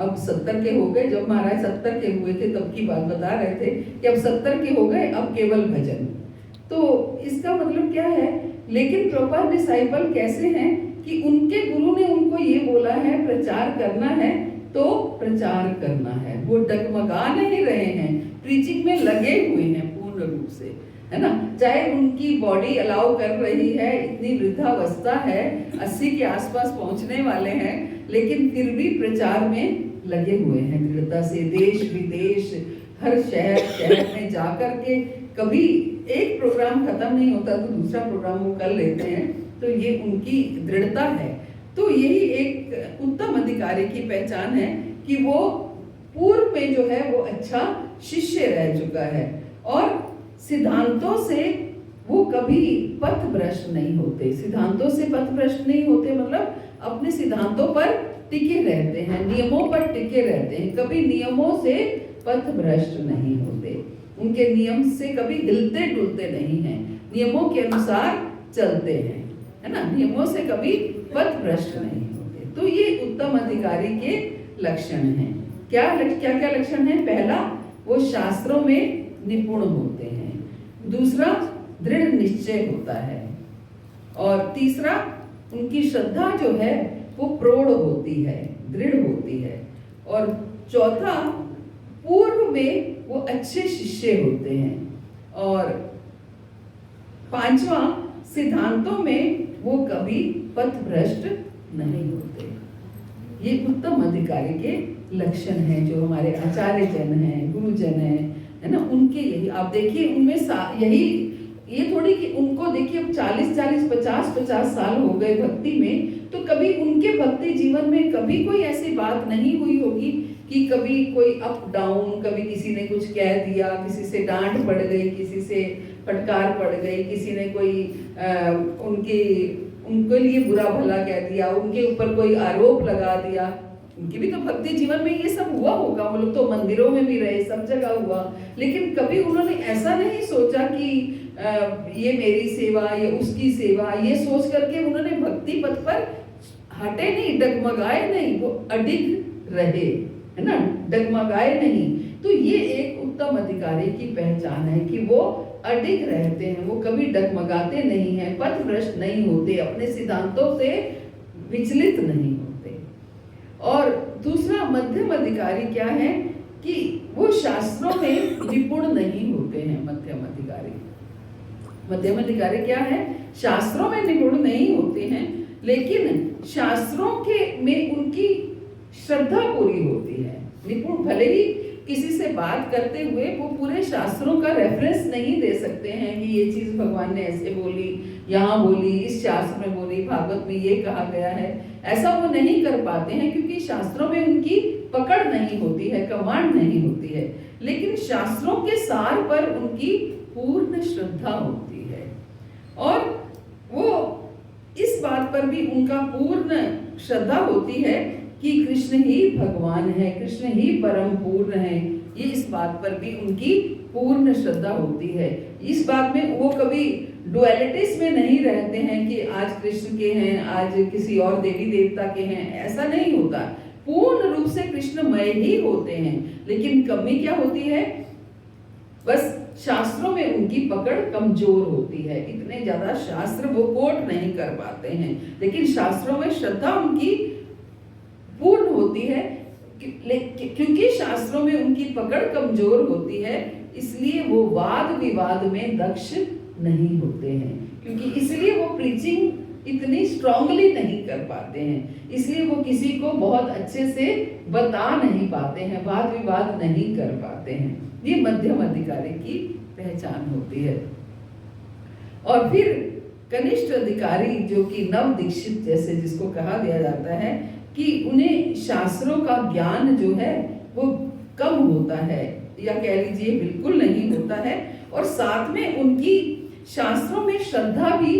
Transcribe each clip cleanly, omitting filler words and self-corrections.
अब 70 के हो गए, जब महाराज 70 के हुए थे तब की बात बता रहे थे कि अब 70 के हो गए, अब केवल भजन। तो इसका मतलब क्या है? लेकिन प्रॉपर डिसाइपल कैसे हैं कि उनके गुरु ने उनको ये बोला है प्रचार करना है तो प्रचार करना है। वो डगमगा नहीं रहे हैं, प्रीचिंग में लगे हुए हैं पूर्ण रूप से, है ना। चाहे उनकी बॉडी अलाउ कर रही है, इतनी वृद्धावस्था है, 80 के आसपास पहुंचने वाले हैं, लेकिन फिर भी प्रचार में लगे हुए हैं दृढ़ता से। देश विदेश हर शहर में जाकर के कभी एक प्रोग्राम खत्म नहीं होता तो दूसरा प्रोग्राम वो कर लेते हैं। तो ये उनकी दृढ़ता है। तो यही एक उत्तम अधिकारी की पहचान है कि वो पूर्व में जो है वो अच्छा शिष्य रह चुका है और सिद्धांतों से वो कभी पथ भ्रष्ट नहीं होते। सिद्धांतों से पथ भ्रष्ट नहीं होते मतलब अपने सिद्धांतों पर टिके रहते हैं, नियमों पर टिके रहते हैं, कभी नियमों से पथ भ्रष्ट नहीं होते। उनके नियम से कभी हिलते डुलते नहीं हैं, नियमों के अनुसार चलते हैं, है ना। नियमों से कभी पथ भ्रष्ट नहीं होते। तो ये उत्तम अधिकारी के लक्षण हैं। क्या क्या लक्षण है? पहला, वो शास्त्रों में निपुण होते हैं। दूसरा, दृढ़ निश्चय होता है। और तीसरा, उनकी श्रद्धा जो है वो प्रौढ़ होती है, दृढ़ होती है। और चौथा, पूर्व में वो अच्छे शिष्य होते हैं। और पांचवा, सिद्धांतों में वो कभी पथ भ्रष्ट नहीं होते। ये उत्तम अधिकारी के लक्षण हैं जो हमारे आचार्य जन हैं, गुरुजन हैं, है ना। उनके यही आप देखिए, उनमें यही ये थोड़ी कि उनको देखिए अब 40-40, 50-50 साल हो गए भक्ति में, तो कभी उनके भक्ति जीवन में कभी कोई ऐसी बात नहीं हुई होगी कि कभी कोई अप डाउन, कभी किसी ने कुछ कह दिया, किसी से डांट पड़ गई, किसी से फटकार पड़ गई, किसी ने कोई उनके लिए बुरा भला कह दिया, उनके ऊपर कोई आरोप लगा दिया। उनकी भी तो भक्ति जीवन में ये सब हुआ होगा, वो लोग तो मंदिरों में भी रहे, सब जगह हुआ, लेकिन कभी उन्होंने ऐसा नहीं सोचा कि ये मेरी सेवा, ये उसकी सेवा, ये सोच करके उन्होंने भक्ति पथ पर हटे नहीं, डगमगाए नहीं, वो अडिग रहे, है ना, डगमगाए नहीं। तो ये एक उत्तम अधिकारी की पहचान है कि वो अडिग रहते हैं, वो कभी डगमगाते नहीं हैं, पथ भ्रष्ट नहीं होते, अपने सिद्धांतों से विचलित नहीं होते। और दूसरा, मध्यम अधिकारी क्या है कि वो शास्त्रों में निपुण नहीं होते हैं। मध्यम अधिकारी क्या है? शास्त्रों में निपुण नहीं होते हैं, लेकिन शास्त्रों के में उनकी श्रद्धा पूरी होती है। निपुण भले ही किसी से बात करते हुए वो पूरे शास्त्रों का रेफरेंस नहीं दे सकते हैं कि ये चीज भगवान ने ऐसे बोली, यहाँ बोली, इस शास्त्र में बोली, भागवत में ये कहा गया है, ऐसा वो नहीं कर पाते हैं क्योंकि शास्त्रों में उनकी पकड़ नहीं होती है, कमांड नहीं होती है। लेकिन शास्त्रों के सार पर उनकी पूर्ण श्रद्धा होती है और वो इस बात पर भी उनका पूर्ण श्रद्धा होती है कि कृष्ण ही भगवान है, कृष्ण ही परम पूर्ण है। ये इस बात पर भी उनकी पूर्ण श्रद्धा होती है। इस बात में वो कभी डुअलिटीज में नहीं रहते हैं कि आज कृष्ण के हैं, आज किसी और देवी देवता के हैं, ऐसा नहीं होता। पूर्ण रूप से कृष्णमय ही होते हैं, लेकिन कमी क्या होती है? बस शास्त्रों में उनकी पकड़ कमजोर होती है, इतने ज्यादा शास्त्र वो कोट नहीं कर पाते हैं, लेकिन शास्त्रों में श्रद्धा उनकी पूर्ण होती है। क्योंकि शास्त्रों में उनकी पकड़ कमजोर होती है, इसलिए वो वाद विवाद में दक्ष नहीं होते हैं, क्योंकि इसलिए वो प्रीचिंग इतनी स्ट्रांगली नहीं कर पाते हैं, इसलिए वो किसी को बहुत अच्छे से बता नहीं पाते हैं, वाद विवाद नहीं कर पाते हैं। ये मध्यम अधिकारी की पहचान होती है। और फिर कनिष्ठ अधिकारी जो कि नव दीक्षित जैसे जिसको कहा दिया जाता है कि उन्हें शास्त्रों का ज्ञान जो है वो कम होता है, या कह लीजिए बिल्कुल नहीं होता है, और साथ में उनकी शास्त्रों में श्रद्धा भी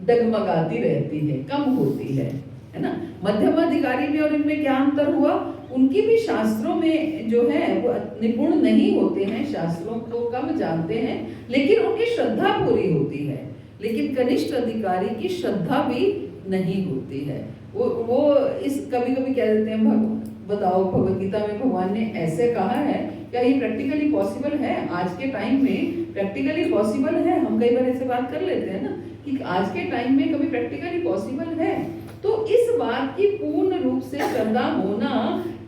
डगमगाती रहती है, कम होती है ना। मध्यम अधिकारी में और इनमें क्या अंतर हुआ? उनकी भी शास्त्रों में जो है वो निपुण नहीं होते हैं, शास्त्रों को कम जानते हैं, लेकिन उनकी श्रद्धा पूरी होती है। लेकिन कनिष्ठ अधिकारी की श्रद्धा भी नहीं होती है। वो इस कभी कभी कह देते हैं बताओ, भगवत गीता में भगवान ने ऐसे कहा है, क्या ये प्रैक्टिकली पॉसिबल है? आज के टाइम में प्रैक्टिकली पॉसिबल है? हम कई बार ऐसे बात कर लेते हैं ना कि आज के टाइम में कभी प्रैक्टिकली पॉसिबल है? तो इस बात की पूर्ण रूप से श्रद्धा होना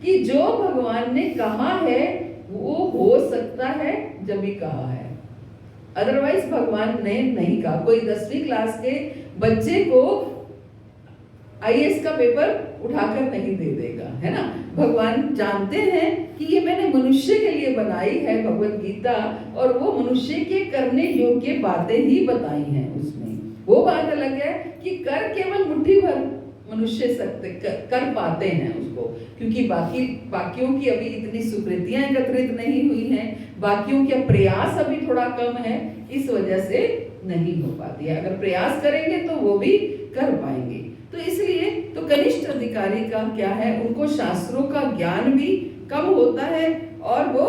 कि जो भगवान ने कहा है वो हो सकता है जब भी कहा है, अदरवाइज भगवान ने नहीं कहा। कोई 10वीं क्लास के बच्चे को आईएएस का पेपर उठाकर नहीं दे देगा, है ना। भगवान जानते हैं कि ये मैंने मनुष्य के लिए बनाई है भगवत गीता, और वो मनुष्य के करने योग्य बातें ही बताई हैं उसमें। वो बात अलग है कि कर केवल मुट्ठी भर मनुष्य सकते कर पाते हैं उसको, क्योंकि बाकियों की अभी इतनी सुकृतियां एकत्रित नहीं हुई हैं, बाकियों का प्रयास अभी थोड़ा कम है, इस वजह से नहीं हो पाती है। अगर प्रयास करेंगे तो वो भी कर पाएंगे। तो इसलिए तो कनिष्ठ अधिकारी का क्या है, उनको शास्त्रों का ज्ञान भी कम होता है और वो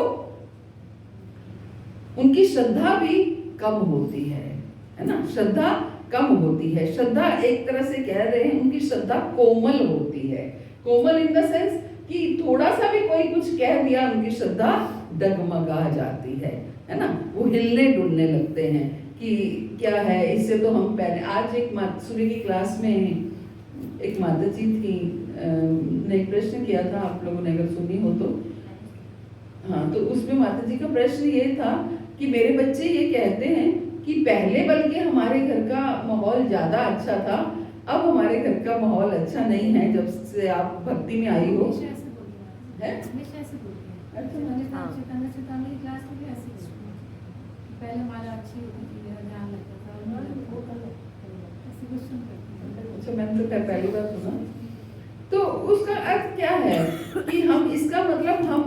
उनकी श्रद्धा भी कम होती है ना। श्रद्धा कम होती है। श्रद्धा एक तरह से कह रहे हैं उनकी श्रद्धा कोमल होती है। कोमल इन द सेंस कि थोड़ा सा भी कोई कुछ कह दिया उनकी श्रद्धा डगमगा जाती है ना। वो हिलने डुलने लगते हैं कि क्या है, इससे तो हम पहले आज एक मातसूरी की क्लास में एक माता जी थी, ने एक प्रश्न किया था, आप लोगों ने अगर सुनी हो तो। हाँ, तो उसमें माता जी का प्रश्न ये था कि मेरे बच्चे ये कहते हैं कि पहले बल्कि हमारे घर का माहौल ज्यादा अच्छा था, अब हमारे घर का माहौल अच्छा नहीं है जब से आप भक्ति में आई हो। पहले हमारा अच्छी होती थी, ध्यान लगता था। अच्छा, मैंने तो पहली बार सुना। तो उसका अर्थ क्या है कि हम इसका मतलब हम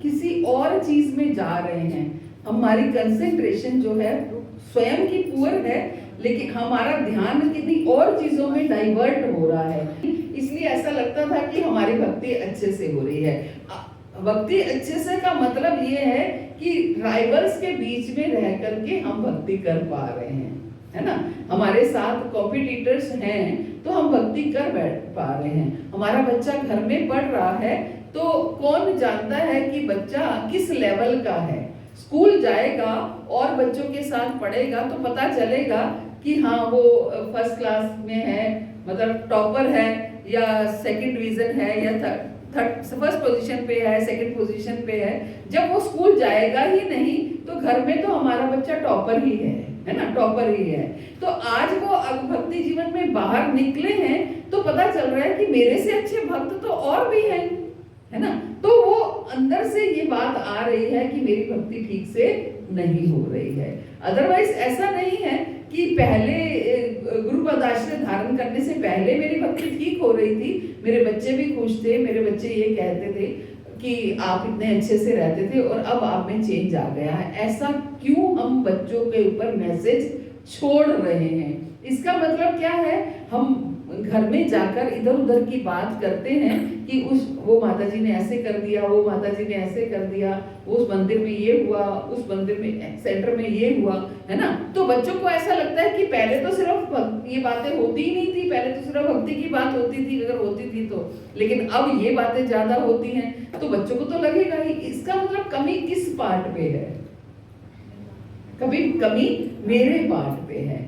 किसी और चीज में जा रहे हैं, हमारी कंसंट्रेशन जो है स्वयं की पुअर है, लेकिन हमारा ध्यान किसी और चीजों में डाइवर्ट हो रहा है। इसलिए ऐसा लगता था कि हमारी भक्ति अच्छे से हो रही है। भक्ति अच्छे से का मतलब ये है कि राइवल्स के बीच में रह करके हम भक्ति कर पा रहे हैं, है ना। हमारे साथ कॉम्पिटिटर्स हैं तो हम भक्ति कर बैठ पा रहे हैं। हमारा बच्चा घर में पढ़ रहा है तो कौन जानता है कि बच्चा किस लेवल का है। स्कूल जाएगा और बच्चों के साथ पढ़ेगा तो पता चलेगा कि हाँ वो फर्स्ट क्लास में है, मतलब टॉपर है, या सेकंड डिवीजन है, या फर्स्ट पोजीशन पे है, सेकंड पोजीशन पे है। जब वो स्कूल जाएगा ही नहीं तो घर में तो हमारा बच्चा टॉपर ही है ना, टॉपर ही है। तो आज वो भक्ति जीवन में बाहर निकले हैं तो पता चल रहा है कि मेरे से अच्छे भक्त तो और भी हैं, है ना। तो वो अंदर से ये बात आ रही है कि मेरी भक्ति ठीक से नहीं हो रही है। अदरवाइज ऐसा नहीं है कि पहले गुरुपद आश्रय धारण करने से पहले मेरी भक्ति ठीक हो रही थी, मेरे बच्चे भी खुश थे, मेरे बच्चे ये कहते थे कि आप इतने अच्छे से रहते थे और अब आप में चेंज आ गया है। ऐसा क्यों हम बच्चों के ऊपर मैसेज छोड़ रहे हैं? इसका मतलब क्या है, हम घर में जाकर इधर उधर की बात करते हैं कि वो माता जी ने ऐसे कर दिया, वो माता जी ने ऐसे कर दिया, उस मंदिर में ये हुआ, उस मंदिर में सेंटर में ये हुआ, है ना। तो बच्चों को ऐसा लगता है कि पहले तो सिर्फ ये बातें होती ही नहीं थी, पहले तो सिर्फ भक्ति की बात होती थी अगर होती थी तो, लेकिन अब ये बातें ज्यादा होती हैं तो बच्चों को तो लगेगा ही। इसका मतलब कमी किस पार्ट पे है? कभी कमी मेरे पार्ट पे है।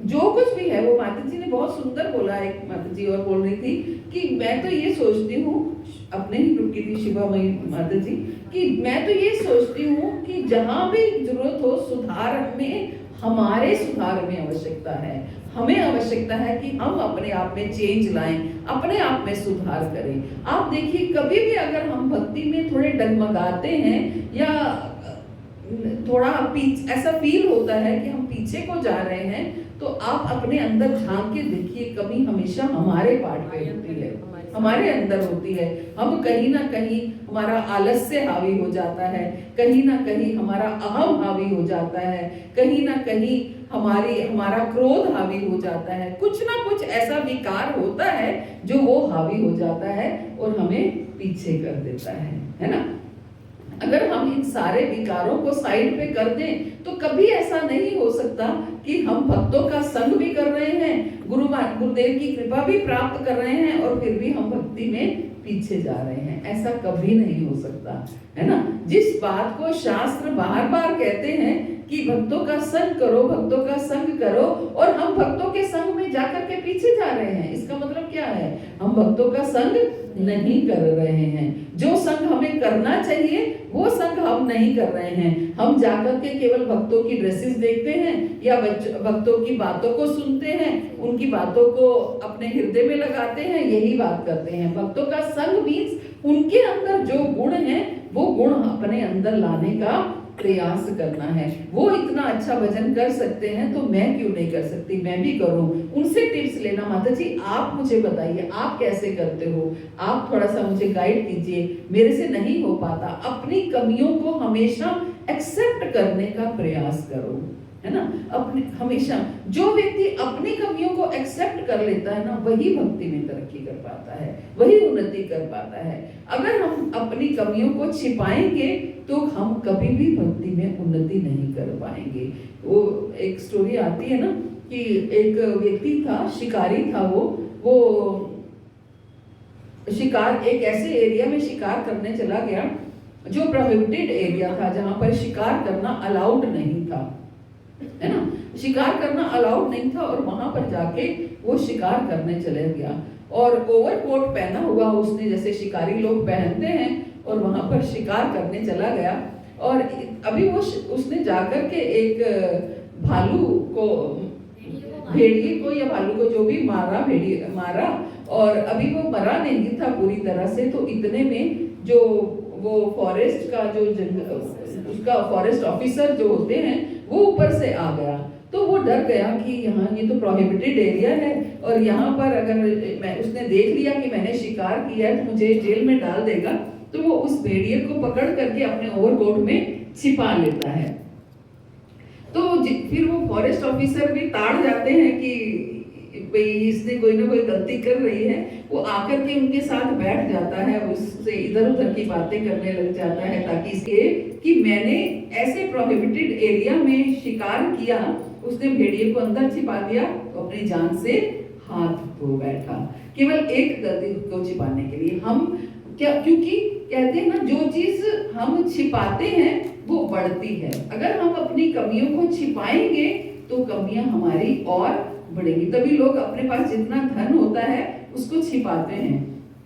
जो कुछ भी है, वो माता जी ने बहुत सुंदर बोला, एक माता जी और बोल रही थी कि मैं तो ये सोचती हूँ, अपने ही ग्रुप की थी शिवामयी माता जी, कि मैं तो ये सोचती हूँ कि जहाँ भी जरूरत हो सुधार में, हमारे सुधार में आवश्यकता है। हमें आवश्यकता है कि हम अपने आप में चेंज लाएं, अपने आप में सुधार करें। आप देखिए, कभी भी अगर हम भक्ति में थोड़े डगमगाते हैं या थोड़ा ऐसा फील होता है कि हम पीछे को जा रहे हैं, तो आप अपने अंदर झांक के देखिए, कमी हमेशा हमारे पार्ट पे होती है, हमारे अंदर होती है। हम कहीं ना कहीं हमारा आलस्य हावी हो जाता है, कहीं ना कहीं हमारा अहम हावी हो जाता है, कहीं ना कहीं हमारा क्रोध हावी हो जाता है। कुछ ना कुछ ऐसा विकार होता है जो वो हावी हो जाता है और हमें पीछे कर देता है ना। अगर हम इन सारे विकारों को साइड पे कर दें तो कभी ऐसा नहीं हो सकता कि हम भक्तों का संग भी कर रहे हैं, गुरुदेव की कृपा भी प्राप्त कर रहे हैं और फिर भी हम भक्ति में पीछे जा रहे हैं। ऐसा कभी नहीं हो सकता, है ना। जिस बात को शास्त्र बार बार कहते हैं कि भक्तों का संग करो, भक्तों का संग करो, और हम भक्तों के संग में जाकर के पीछे जा रहे हैं, इसका मतलब क्या है? हम भक्तों का संग नहीं कर रहे हैं। जो संग हमें करना चाहिए वो संग हम नहीं कर रहे हैं। हम जाकर के केवल भक्तों की ड्रेसेस देखते हैं या भक्तों की बातों को सुनते हैं, उनकी बातों को अपने हृदय में लगाते हैं, यही बात करते हैं। भक्तों का संग मीन्स उनके अंदर जो गुण है वो गुण अपने अंदर लाने का प्रयास करना है। वो इतना अच्छा भजन कर सकते हैं तो मैं क्यों नहीं कर सकती, मैं भी करूं। उनसे टिप्स लेना, माता जी आप मुझे बताइए आप कैसे करते हो, आप थोड़ा सा मुझे गाइड कीजिए, मेरे से नहीं हो पाता। अपनी कमियों को हमेशा एक्सेप्ट करने का प्रयास करो, है ना। अपने हमेशा जो व्यक्ति अपनी कमियों को एक्सेप्ट कर लेता है ना, वही भक्ति में तरक्की कर पाता है, वही उन्नति कर पाता है। अगर हम अपनी कमियों को छिपाएंगे तो हम कभी भी भक्ति में उन्नति नहीं कर पाएंगे। वो एक स्टोरी आती है ना कि एक व्यक्ति था, शिकारी था, वो शिकार एक ऐसे एरिया में शिकार करने चला गया जो प्रोहिबिटेड एरिया था, जहां पर शिकार करना अलाउड नहीं था, है ना। शिकार करना अलाउड नहीं था और वहां पर जाके वो शिकार करने चले गया और ओवरकोट पहना हुआ उसने, जैसे शिकारी लोग पहनते हैं, और वहां पर शिकार करने चला गया। और अभी वो उसने जाकर के एक भालू को, भेड़िए को या भालू को जो भी मारा, और अभी वो मरा नहीं था पूरी तरह से। तो इतने में जो वो फॉरेस्ट का जो उसका फॉरेस्ट ऑफिसर जो होते हैं वो ऊपर से आ गया। तो वो डर गया कि यहाँ ये तो प्रोहिबिटेड एरिया है और यहाँ पर अगर उसने देख लिया कि मैंने शिकार किया है तो मुझे जेल में डाल देगा। तो वो उस भेड़िए को पकड़ करके अपने ओवरकोट में छिपा लेता है। तो फिर वो फॉरेस्ट ऑफिसर भी ताड़ जाते हैं कि भाई इसने कोई ना कोई गलती कर रही है। वो आकर के उनके साथ बैठ जाता है, उससे इधर उधर की बातें करने लग जाता है, ताकि इसके कि मैंने ऐसे प्रोहिबिटेड एरिया में शिकार किया। उसने भेड़िए को अंदर छिपा दिया तो अपनी जान से हाथ धो बैठा, केवल एक गलती को छिपाने के लिए। हम क्या, क्योंकि कहते हैं ना जो चीज हम छिपाते हैं वो बढ़ती है। अगर हम अपनी कमियों को छिपाएंगे तो कमियां हमारी और बढ़ेगी। तभी लोग अपने पास जितना धन होता है उसको छिपाते हैं,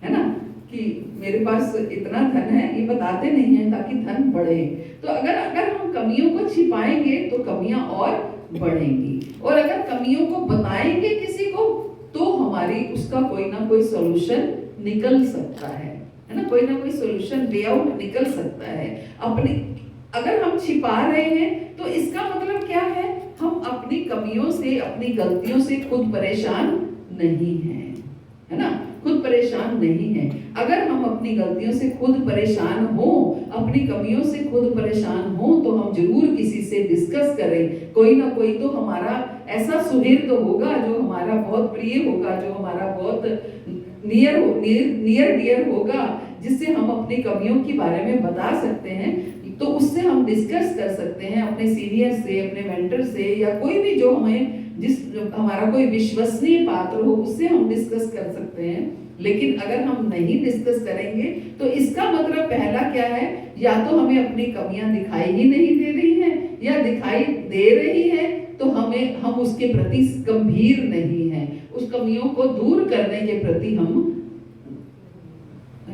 है ना, कि मेरे पास इतना धन है, ये बताते नहीं है ताकि धन बढ़े। तो अगर हम कमियों को छिपाएंगे तो कमियां और बढ़ेंगी, और अगर कमियों को बताएंगे किसी को तो हमारी उसका कोई ना कोई सॉल्यूशन निकल सकता है ना, कोई ना कोई सॉल्यूशन वे आउट निकल सकता है। अगर हम छिपा रहे हैं तो इसका मतलब क्या है, हम अपनी कमियों से, अपनी गलतियों से खुद परेशान नहीं हैं, है ना, खुद परेशान नहीं है। अगर हम अपनी गलतियों से खुद परेशान हो, अपनी कमियों से खुद परेशान हो, तो हम जरूर किसी से डिस्कस करें। कोई ना कोई तो हमारा ऐसा सुहृद होगा जो हमारा बहुत प्रिय होगा, जो हमारा बहुत नियर डियर होगा, जिससे हम अपनी कमियों के बारे में बता सकते हैं। तो उससे हम डिस्कस कर सकते हैं, अपने सीनियर से, अपने मेंटर से, या कोई भी जो हमारा कोई विश्वसनीय पात्र हो, उससे हम डिस्कस कर सकते हैं। लेकिन अगर हम नहीं डिस्कस करेंगे तो इसका मतलब पहला क्या है, या तो हमें अपनी कमियां दिखाई ही नहीं दे रही हैं, या दिखाई दे रही है तो हम उसके प्रति गंभीर नहीं हैं, उस कमियों को दूर करने के प्रति हम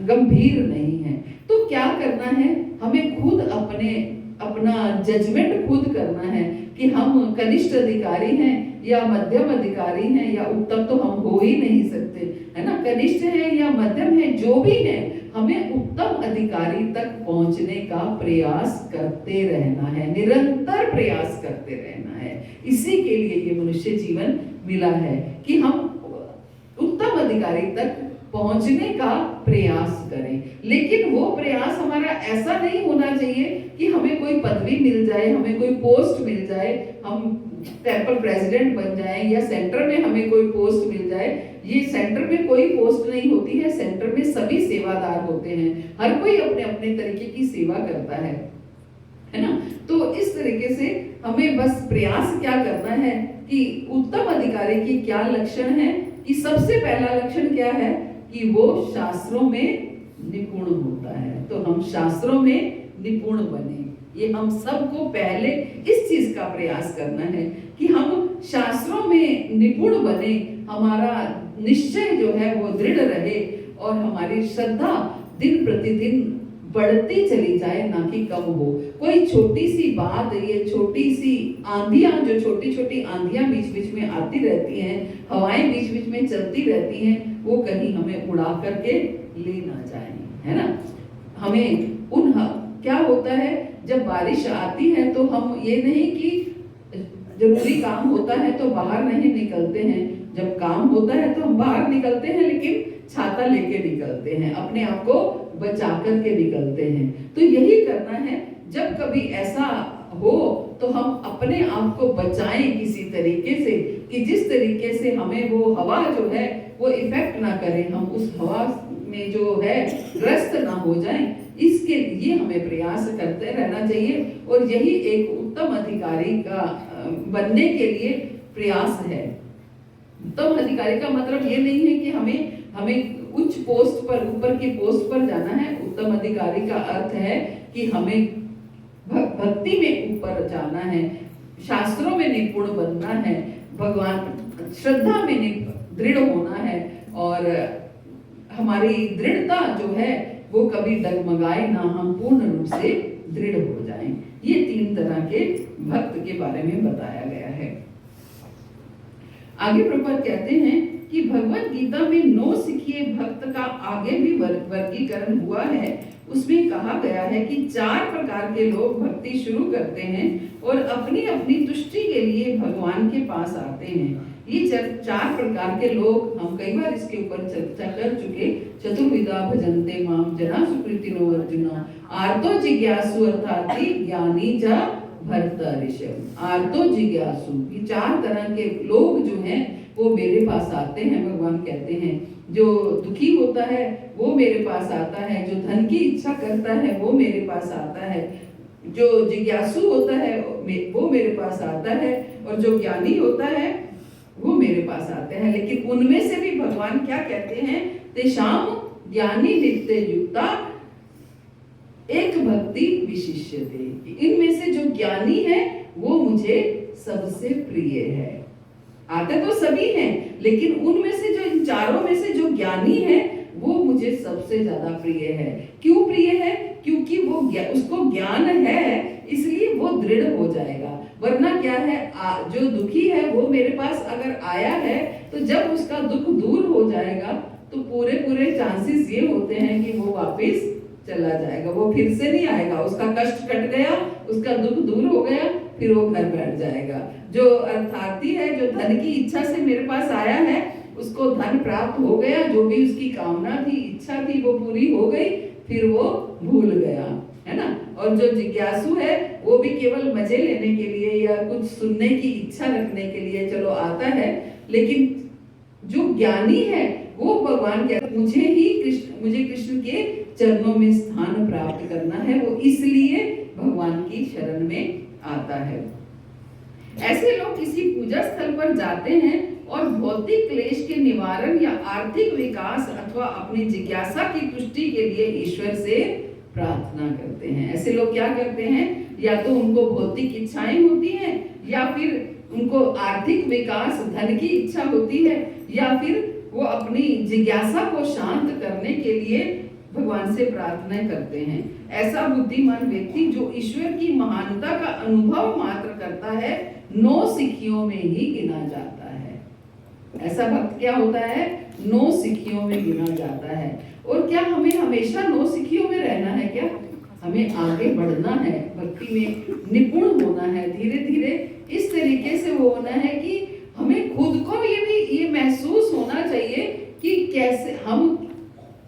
गंभीर नहीं है। तो क्या करना है, हमें खुद अपना जजमेंट खुद करना है कि हम कनिष्ठ अधिकारी हैं या मध्यम अधिकारी हैं, या उत्तम तो हम हो ही नहीं सकते, है ना। कनिष्ठ है या मध्यम है, जो भी है, हमें उत्तम अधिकारी तक पहुंचने का प्रयास करते रहना है, निरंतर प्रयास करते रहना है। इसी के लिए ये मनुष्य जीवन मिला है कि हम उत्तम अधिकारी तक पहुंचने का प्रयास करें। लेकिन वो प्रयास हमारा ऐसा नहीं होना चाहिए कि हमें कोई पदवी मिल जाए, हमें कोई पोस्ट मिल जाए, हम टेंपल प्रेसिडेंट बन जाएं, या सेंटर में हमें कोई पोस्ट मिल जाए। ये सेंटर में कोई पोस्ट नहीं होती है, सेंटर में सभी सेवादार होते हैं, हर कोई अपने अपने तरीके की सेवा करता है ना। तो इस तरीके से हमें बस प्रयास क्या करना है कि उत्तम अधिकारी की क्या लक्षण है, कि सबसे पहला लक्षण क्या है कि वो शास्त्रों में निपुण होता है। तो हम शास्त्रों में निपुण बने, ये हम सबको पहले इस चीज का प्रयास करना है कि हम शास्त्रों में निपुण बने, हमारा निश्चय जो है वो दृढ़ रहे और हमारी श्रद्धा दिन प्रतिदिन बढ़ती चली जाए, ना कि कम हो। कोई छोटी सी बात, ये छोटी सी आंधियां, जो छोटी छोटी आंधियां बीच बीच में आती रहती हैं, हवाएं बीच बीच में चलती रहती हैं, वो कहीं हमें उड़ा करके ले ना जाए, है ना। हमें क्या होता है जब बारिश आती है तो हम ये नहीं कि जरूरी काम होता है तो बाहर नहीं निकलते हैं, जब काम होता है तो हम बाहर निकलते हैं, लेकिन छाता लेके निकलते हैं, अपने आप को बचा करके निकलते हैं। तो यही करना है, जब कभी ऐसा हो तो हम अपने आप को बचाएं किसी तरीके से, कि जिस तरीके से हमें वो हवा जो है वो इफेक्ट ना करे, हम उस हवा में जो है ग्रस्त ना हो जाएं, इसके लिए हमें प्रयास करते रहना चाहिए। और यही एक उत्तम अधिकारी का बनने के लिए प्रयास है। उत्तम अधिकारी का मतलब ये नहीं है कि हमें उच्च पोस्ट पर, ऊपर की पोस्ट पर जाना है। उत्तम अधिकारी का अर्थ है कि हमें भक्ति में ऊपर जाना है, शास्त्रों में निपुण बनना है, भगवान श्रद्धा में दृढ़ होना है, और हमारी दृढ़ता जो है वो कभी डगमगाए ना, हम पूर्ण रूप से दृढ़ हो जाएं। ये 3 तरह के भक्त के बारे में बताया गया है। आगे प्रभुपाद कहते हैं कि भगवत गीता में 9 सिखिए भक्त का आगे भी वर्गीकरण हुआ है। उसमें कहा गया है कि 4 प्रकार के लोग भक्ति शुरू करते हैं और अपनी अपनी तुष्टि के लिए भगवान के पास आते हैं। ये 4 प्रकार के लोग, हम कई बार इसके ऊपर चर्चा कर चुके। चतुर्विधा भजन्ते माम जना सुकृतिनो अर्जुना, आर्तो जिज्ञासु अर्थाति ज्ञानी च भरत ऋषभ। आर्तो जिज्ञासु, ये 4 तरह के लोग जो हैं वो मेरे पास आते हैं। भगवान कहते हैं जो दुखी होता है वो मेरे पास आता है, जो धन की इच्छा करता है वो मेरे पास आता है, जो जिज्ञासु होता है वो मेरे पास आता है, और जो ज्ञानी होता है वो मेरे पास आते हैं। लेकिन उनमें से भी भगवान क्या कहते हैं, तेषाम ज्ञानी नित्य युक्ता एक भक्ति विशिष्यते। इनमें से जो ज्ञानी है वो मुझे सबसे प्रिय है। आते तो सभी हैं, लेकिन उनमें से जो, इन 4 में से जो ज्ञानी है वो मुझे सबसे ज्यादा प्रिय है। क्यों प्रिय है? क्योंकि वो उसको ज्ञान है, इसलिए वो दृढ़ हो जाएगा। वरना क्या है, जो दुखी है वो मेरे पास अगर आया है तो जब उसका दुख दूर हो जाएगा तो पूरे चांसेस ये होते हैं कि वो वापस चला जाएगा, वो फिर से नहीं आएगा। उसका कष्ट कट गया, उसका दुख दूर हो गया, फिर वो घर बैठ जाएगा। जो अर्थार्थी है, जो धन की इच्छा से मेरे पास आया है, उसको धन प्राप्त हो गया, जो भी उसकी कामना थी, इच्छा थी, वो पूरी हो गई, फिर वो भूल गया, है ना। और जो जिज्ञासु है वो भी केवल मजे लेने के लिए या कुछ सुनने की इच्छा रखने के लिए चलो आता है, लेकिन जो ज्ञानी है वो भगवान कहते मुझे कृष्ण के चरणों में स्थान प्राप्त करना है, वो इसलिए भगवान की शरण में आता है। ऐसे लोग किसी पूजा स्थल पर जाते हैं और भौतिक क्लेश के निवारण या आर्थिक विकास अथवा अपनी जिज्ञासा की तुष्टि के लिए ईश्वर से प्रार्थना करते हैं। ऐसे लोग क्या करते हैं, या तो उनको भौतिक इच्छाएं होती हैं, या फिर उनको आर्थिक विकास, धन की इच्छा होती है, या फिर वो अपनी जिज्ञासा को शांत करने के लिए भगवान से प्रार्थना करते हैं। ऐसा बुद्धिमान व्यक्ति जो ईश्वर की महानता का अनुभव मात्र करता है, 9 सिखियों में ही गिना जाता है। ऐसा भक्त क्या होता है, 9 सिखियों में गिना जाता है। और क्या हमें हमेशा 9 सिखियों में रहना है? क्या हमें आगे बढ़ना है, भक्ति में निपुण होना है, धीरे धीरे इस तरीके से वो होना है कि हमें खुद को ये महसूस होना चाहिए कि कैसे हम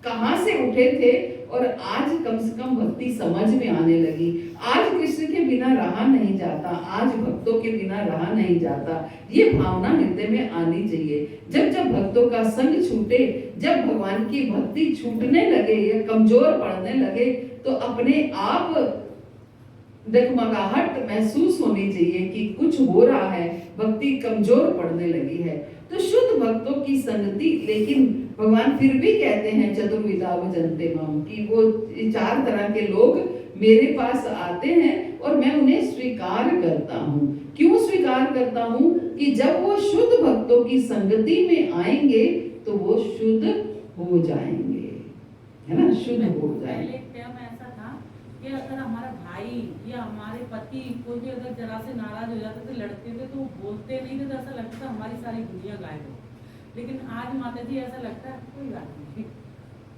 कहां से उठे थे और आज कम से कम भक्ति समझ में आने लगी। आज कृष्ण के बिना रहा नहीं जाता, आज भक्तों के बिना रहा नहीं जाता, ये भावना हृदय में आनी चाहिए। जब जब भक्तों का संग छूटे, जब भगवान की भक्ति छूटने लगे या कमजोर पड़ने लगे, तो अपने आप डगमगाहट महसूस होनी चाहिए कि कुछ हो रहा है, भक्ति कमजोर पड़ने लगी है। तो शुद्ध भक्तों की संगति, लेकिन भगवान फिर भी कहते हैं चतुर्विधा भजन्ते माम, कि वो 4 तरह के लोग मेरे पास आते हैं और मैं उन्हें स्वीकार करता हूँ। क्यों स्वीकार करता हूँ? कि जब वो शुद्ध भक्तों की संगति में आएंगे तो वो शुद्ध हो जाएंगे, है ना, शुद्ध हो जाएंगे। पहले टाइम ऐसा था कि अगर हमारा भाई या हमारे पति कोई भी अगर जरा से नाराज हो जाते थे, लड़ते थे, तो वो बोलते नहीं थे, तो ऐसा लगता था हमारी सारी दुनिया गायब हो। लेकिन आज माता जी ऐसा लगता है कोई बात नहीं,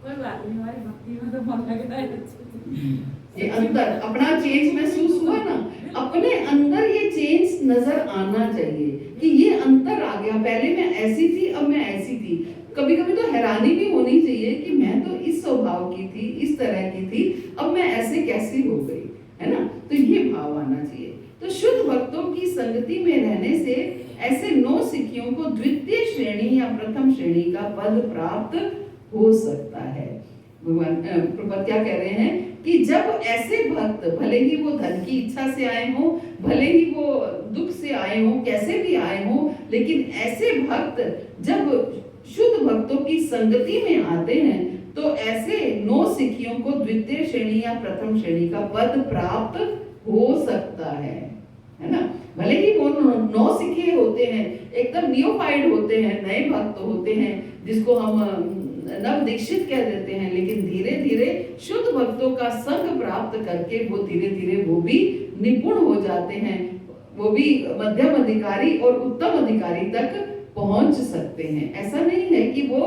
कोई बात नहीं, हमारी भक्ति में तो मन लग रहा है अच्छे से। ये अंदर अपना चेंज महसूस हुआ ना, अपने अंदर ये चेंज नजर आना चाहिए कि ये अंतर आ गया, पहले मैं ऐसी थी, अब मैं ऐसी थी। कभी कभी तो हैरानी भी होनी चाहिए कि मैं तो इस स्वभाव की थी, इस तरह की थी, अब मैं ऐसे कैसी हो गई, है ना। तो ये भाव आना चाहिए। तो शुद्ध भक्तों की संगति में रहने से ऐसे 9 सिखियों को द्वितीय श्रेणी या प्रथम श्रेणी का पद प्राप्त हो सकता है। भगवान प्रभुपाद क्या कह रहे हैं कि जब ऐसे भक्त, भले ही वो धन की इच्छा से आए हो, भले ही वो दुख से आए हो, कैसे भी आए हो, लेकिन ऐसे भक्त जब शुद्ध भक्तों की संगति में आते हैं तो ऐसे 9 सिखियों को द्वितीय श्रेणी या प्रथम श्रेणी का पद प्राप्त हो सकता है ना। भले ही वो 9 सिखे होते हैं, एकदम नियोफाइड होते हैं, नए भक्त होते हैं, जिसको हम नव दीक्षित कह देते हैं, लेकिन धीरे धीरे शुद्ध भक्तों का संग प्राप्त करके वो धीरे धीरे वो भी निपुण हो जाते हैं, वो भी मध्यम अधिकारी और उत्तम अधिकारी तक पहुंच सकते हैं। ऐसा नहीं है कि वो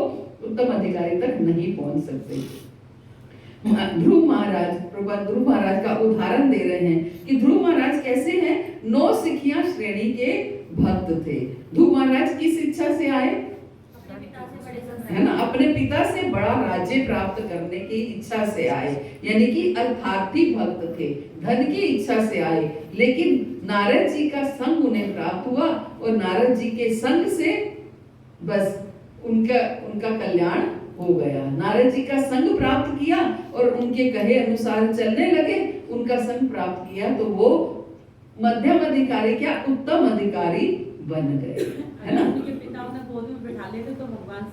उत्तम अधिकारी तक नहीं पहुंच सकते। ध्रुव महाराज, प्रभुपाद ध्रुव महाराज का उदाहरण दे रहे हैं कि ध्रुव महाराज कैसे हैं, 9 सिखिया श्रेणी के भक्त थे। ध्रुव महाराज किस इच्छा से आए, है ना, अपने पिता से बड़ा राज्य प्राप्त करने की इच्छा से आए, यानी कि अर्थार्थी भक्त थे, धन की इच्छा से आए। लेकिन नारद जी का संग उन्हें प्राप्त हुआ और नारद जी के संग से बस उनका कल्याण हो गया। नारद जी का संग प्राप्त किया और उनके कहे अनुसार चलने लगे, उनका संग प्राप्त किया तो वो मध्यम अधिकारी क्या उत्तम अधिकारी बन गए, है ना।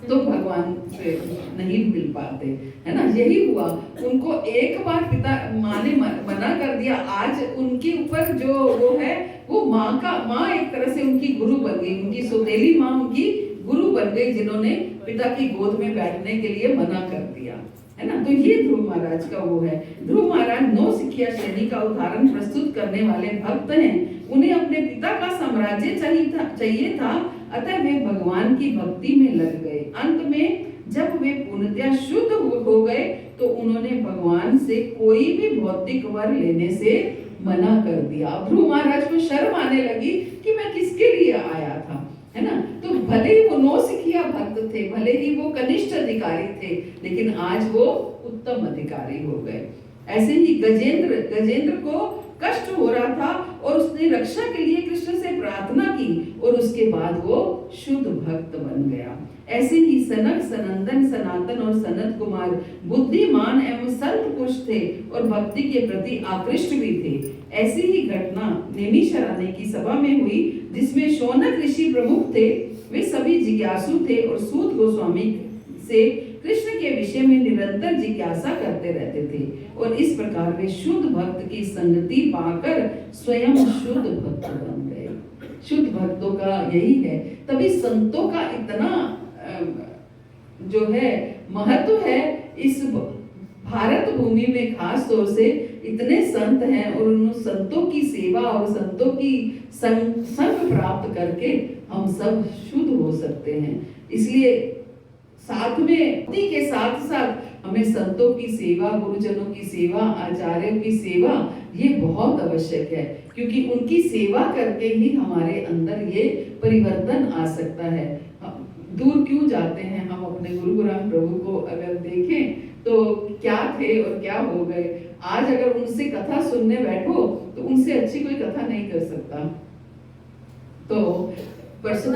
तो भगवान से नहीं मिल पाते, है ना। यही हुआ, उनको एक बार पिता माँ ने मना कर दिया। आज उनके ऊपर जो वो है वो माँ एक तरह से उनकी गुरु बन गई, उनकी सौतेली माँ उनकी गुरु बन गई, जिन्होंने पिता की गोद में बैठने के लिए मना कर दिया, है ना। तो ये ध्रुव महाराज का वो है। ध्रुव महाराज 9 सिखिया श्रेणी का उदाहरण प्रस्तुत करने वाले भक्त हैं। उन्हें अपने पिता का साम्राज्य चाहिए था, अतः वे भगवान की भक्ति में लग गए। अंत में जब वे पूर्णतया शुद्ध हो गए तो उन्होंने भगवान से कोई भी भौतिक वर लेने से मना कर दिया। ध्रुव महाराज को शर्म आने लगी कि मैं किसके लिए आया था, है ना। तो भले ही वो 9 सिखिया भक्त थे, भले ही वो कनिष्ठ अधिकारी थे, लेकिन आज वो उत्तम अधिकारी हो गए। ऐसे ही गजेंद्र को कष्ट हो रहा था और उसने रक्षा के लिए कृष्ण से प्रार्थना की और उसके बाद वो शुद्ध भक्त बन गया। ऐसे ही सनक, सनंदन, सनातन और सनत कुमार बुद्धिमान एवं संत पुरुष थे और भक्ति के प्रति आकृष्ट भी थे। ऐसी ही घटना नैमिषारण्य की सभा में हुई, जिसमें शौनक ऋषि प्रमुख थे। वे सभी जिज्ञासु थे और सूत गोस्वामी से कृष्ण के विषय में निरंतर जिज्ञासा करते रहते थे और इस प्रकार वे शुद्ध भक्त की संगति पाकर स्वयं शुद्ध भक्त बन गए। शुद्ध भक्तों का यही है, तभी संतों का इतना जो है महत्व है। इस भारत भूमि में खास तौर से इतने संत हैं और उन संतों की सेवा और संतों की संग प्राप्त करके हम सब शुद्ध हो सकते हैं। इसलिए साथ में भक्ति के साथ साथ हमें संतों की सेवा, गुरुजनों की सेवा, आचार्यों की सेवा ये बहुत आवश्यक है, क्योंकि उनकी सेवा करके ही हमारे अंदर ये परिवर्तन आ सकता है। दूर क्यों जाते हैं हम अपने गुरु गोराम प्रभु को अगर देखें तो क्या थे और क्या हो गए। आज अगर उनसे कथा सुनने बैठो तो उनसे अच्छी कोई कथा नहीं कर सकता। तो परसों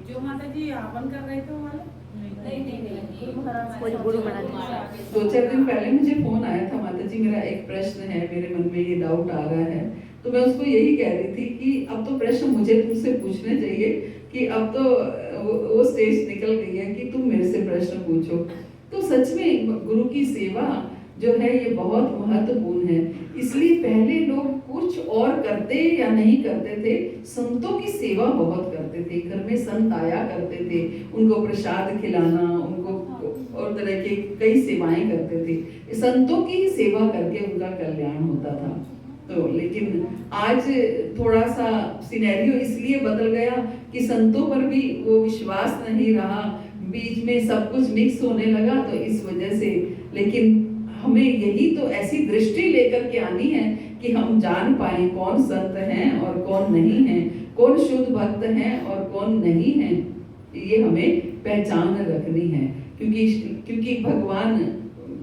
जो माता जी आपन कर रहे थे वो वाला नहीं गुरु महाराज 2-4 दिन पहले मुझे फोन आया था, माता जी मेरा एक प्रश्न है, मेरे मन में ये डाउट आ रहा है, तो मैं उसको यही कह रही थी कि अब तो प्रश्न मुझे तुमसे पूछने चाहिए कि अब तो वो स्टेज निकल गई है कि तुम मेरे से प्रश्न पूछो। तो सच में गुरु की सेवा जो है ये बहुत महत्वपूर्ण है। इसलिए पहले लोग कुछ और करते या नहीं करते थे, संतों की सेवा बहुत करते थे। घर में संत आया करते थे, उनको प्रसाद खिलाना, उनको और तरह के कई सेवाएं करते थे। संतों की ही सेवा करके उनका कल्याण होता था। तो लेकिन आज थोड़ा सा सिनेरियो इसलिए बदल गया कि संतों पर भी वो विश्वास नहीं रहा, बीच में सब कुछ मिक्स होने लगा, तो इस वजह से। लेकिन हमें यही तो ऐसी दृष्टि लेकर के आनी है कि हम जान पाए कौन संत हैं और कौन नहीं है, कौन शुद्ध भक्त हैं और कौन नहीं है। ये हमें पहचान रखनी है, क्योंकि भगवान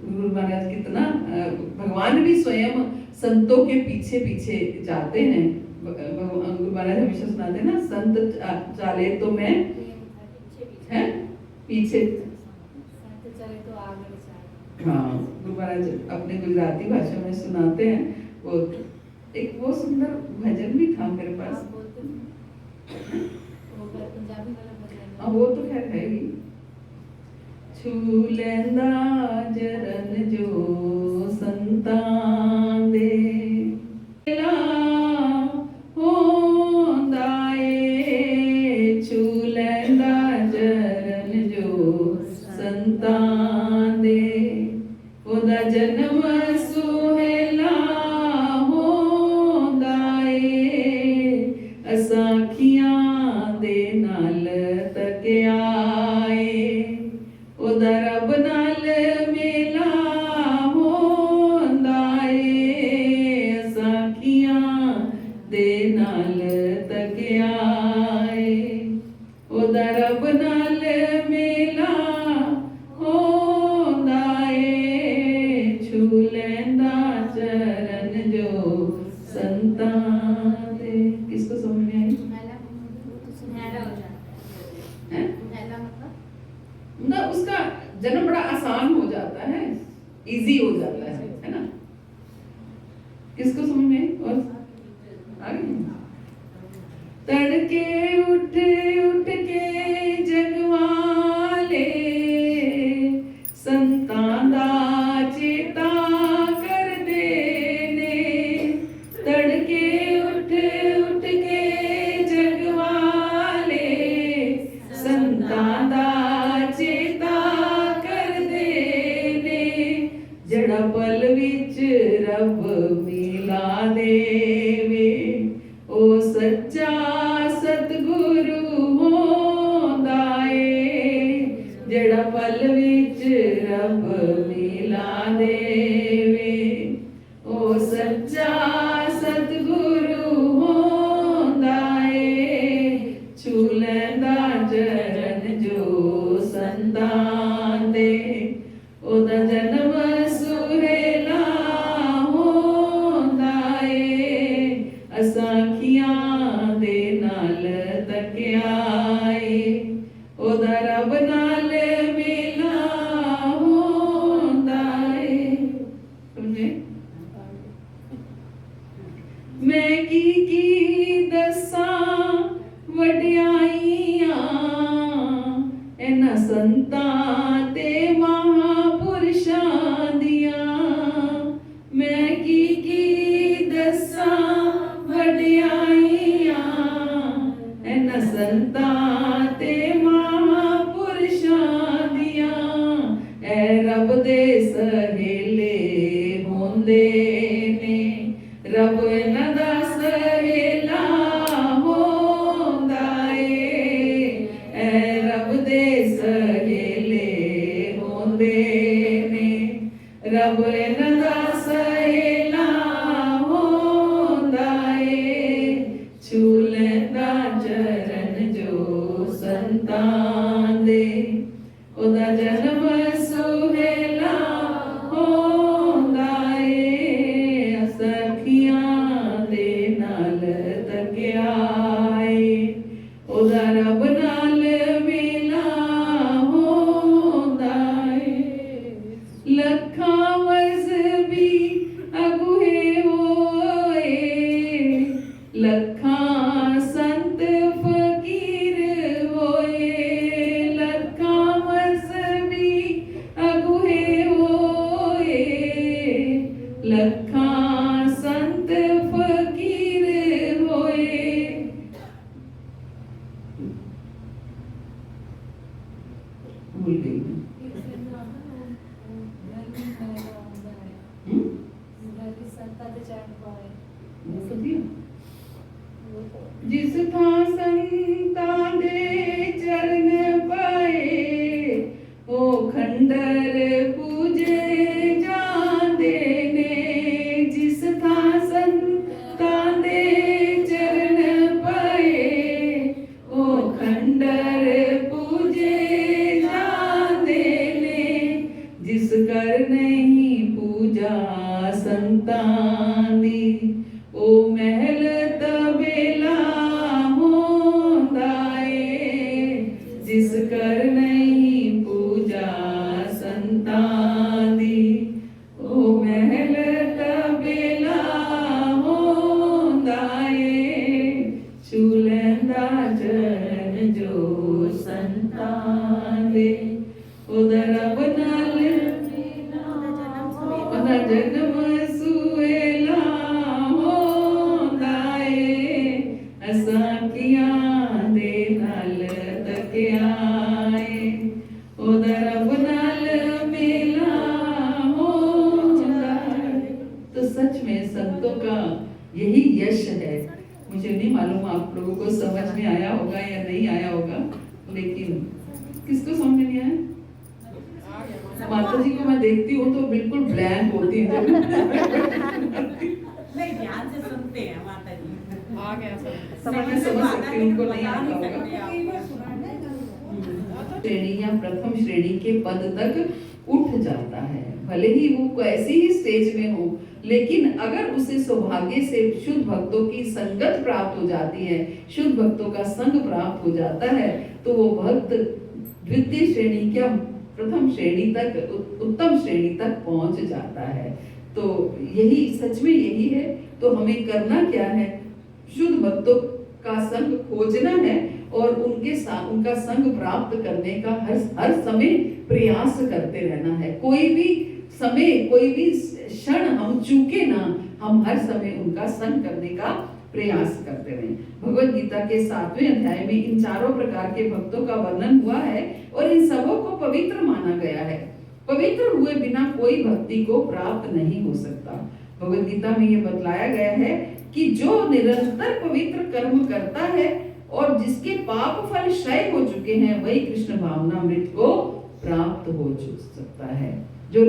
गुरु महाराज कितना भगवान भी स्वयं संतों के पीछे पीछे जाते हैं। गुरु महाराज हमेशा सुनाते हैं ना, संत चाले तो मैं है पीछे। हाँ, गुरु महाराज अपने गुजराती भाषा में सुनाते हैं। वो एक वो सुंदर भजन भी था मेरे पास। हाँ, वो तो खैर है ही। छू लेंदा जरन जो संतां दे जन्म सुहेला होंदा ए, असाखियां दे नाल तकियाए, ओदा रब नाल मेला होंदा ए, असाखियां दे नाल तकियाए, ओदा रब नाल मेला चरण जो संतां दे। किसको समझ में आई? मतलब उसका जन्म बड़ा आसान हो जाता है, इजी हो जाता है ना? किसको समझ में आई? और आगे तड़के उठ उठ के जगवाले संतां दा चेता पल विच रब मिला देवे, ओ सच्चा सतगुरु होंदा ए, जेड़ा पल विच रब मिला देवे, ओ सच्चा सतगुरु होंदा ए, छू लैंदा चरण जो संतां दे, ओदा जन्म असाखियां दे नाल तकियाए, ओदा रब नाल मेला होंदा ए। समझे? मैं की दसां वडियाइयां इन्हां संतां ते महापुरुषां दियां, मैं की दसां वडियाइयां इन्हां संतां ते महापुरुषां दियां, ऐ रब दे सहेले होंदे ने, रब इन्हां दा सहेला होंदा ए, ऐ रब दे सहेले होंदे ने, रब इन्हां दा सहेला होंदा ए, छू लैंदा चरण जो संतां दे, ओदा जन्म सुहेला होंदा ए, असाखियां दे नाल तकियाए, ओदा रब नाल मेला होंदा ए, लखां मज़हबी अगुए होए भूल गई मैं। वो तो दिया। जिस था संता दे चरण पाए, ओ खंडर पूजे जान देने। जिस था संता दे चरण पाए, ओ खंडर पूजे जान देने। जिस कर नहीं पूजा संतान दी, ओ महल तबेला होंदाए। जिस कर नहीं पूजा संतान दी, ओ महल तबेला होंदाए। छूलेंदा चरण जो संतान दे, उधर अपना जन्म सुएला होंदाए। असां कियां दे नाल तकियाए, उधर अपनाल मेला होंदाए। तो सच में संतों का यही यश है। मुझे नहीं मालूम आप लोगों को समझ में आया होगा या नहीं आया होगा, लेकिन किसको समझ में नहीं आया? माता जी को मैं देखती हूँ तो बिल्कुल ब्लैंक होती है। नहीं, ध्यान से सुनते हैं माता जी। आ गया समझ सकती हूँ, उनको नहीं आता होगा। श्रेणी या प्रथम श्रेणी के पद तक उठ जाता है, भले ही वो कैसी ही स्टेज में हो, लेकिन अगर उसे सौभाग्य से शुद्ध भक्तों की संगत प्राप्त हो जाती है, शुद्ध भक्तों का संग प्राप्त हो जाता है, तो वो भक्त द्वितीय श्रेणी क्या प्रथम श्रेणी तक, उत्तम श्रेणी तक पहुंच जाता है। तो यही सच में यही है। तो हमें करना क्या है? शुद्ध भक्तों का संग खोजना है और उनके साथ उनका संग प्राप्त करने का हर समय प्रयास करते रहना है। कोई भी समय, कोई भी क्षण हम चूके ना, हम हर समय उनका संग करने का प्रयास करते रहें। भगवद गीता के 7वें अध्याय में इन चारों प्रकार के भक्तों का वर्णन हुआ है और इन सबों को पवित्र माना गया है। पवित्र हुए बिना कोई भक्ति को प्राप्त नहीं हो सकता। भगवद गीता में ये बतलाया गया है कि जो निरंतर पवित्र कर्म करता है और जिसके पाप फल क्षय हो चुके हैं, वही कृष्ण भावनामृत को प्राप्त हो सकता है। जो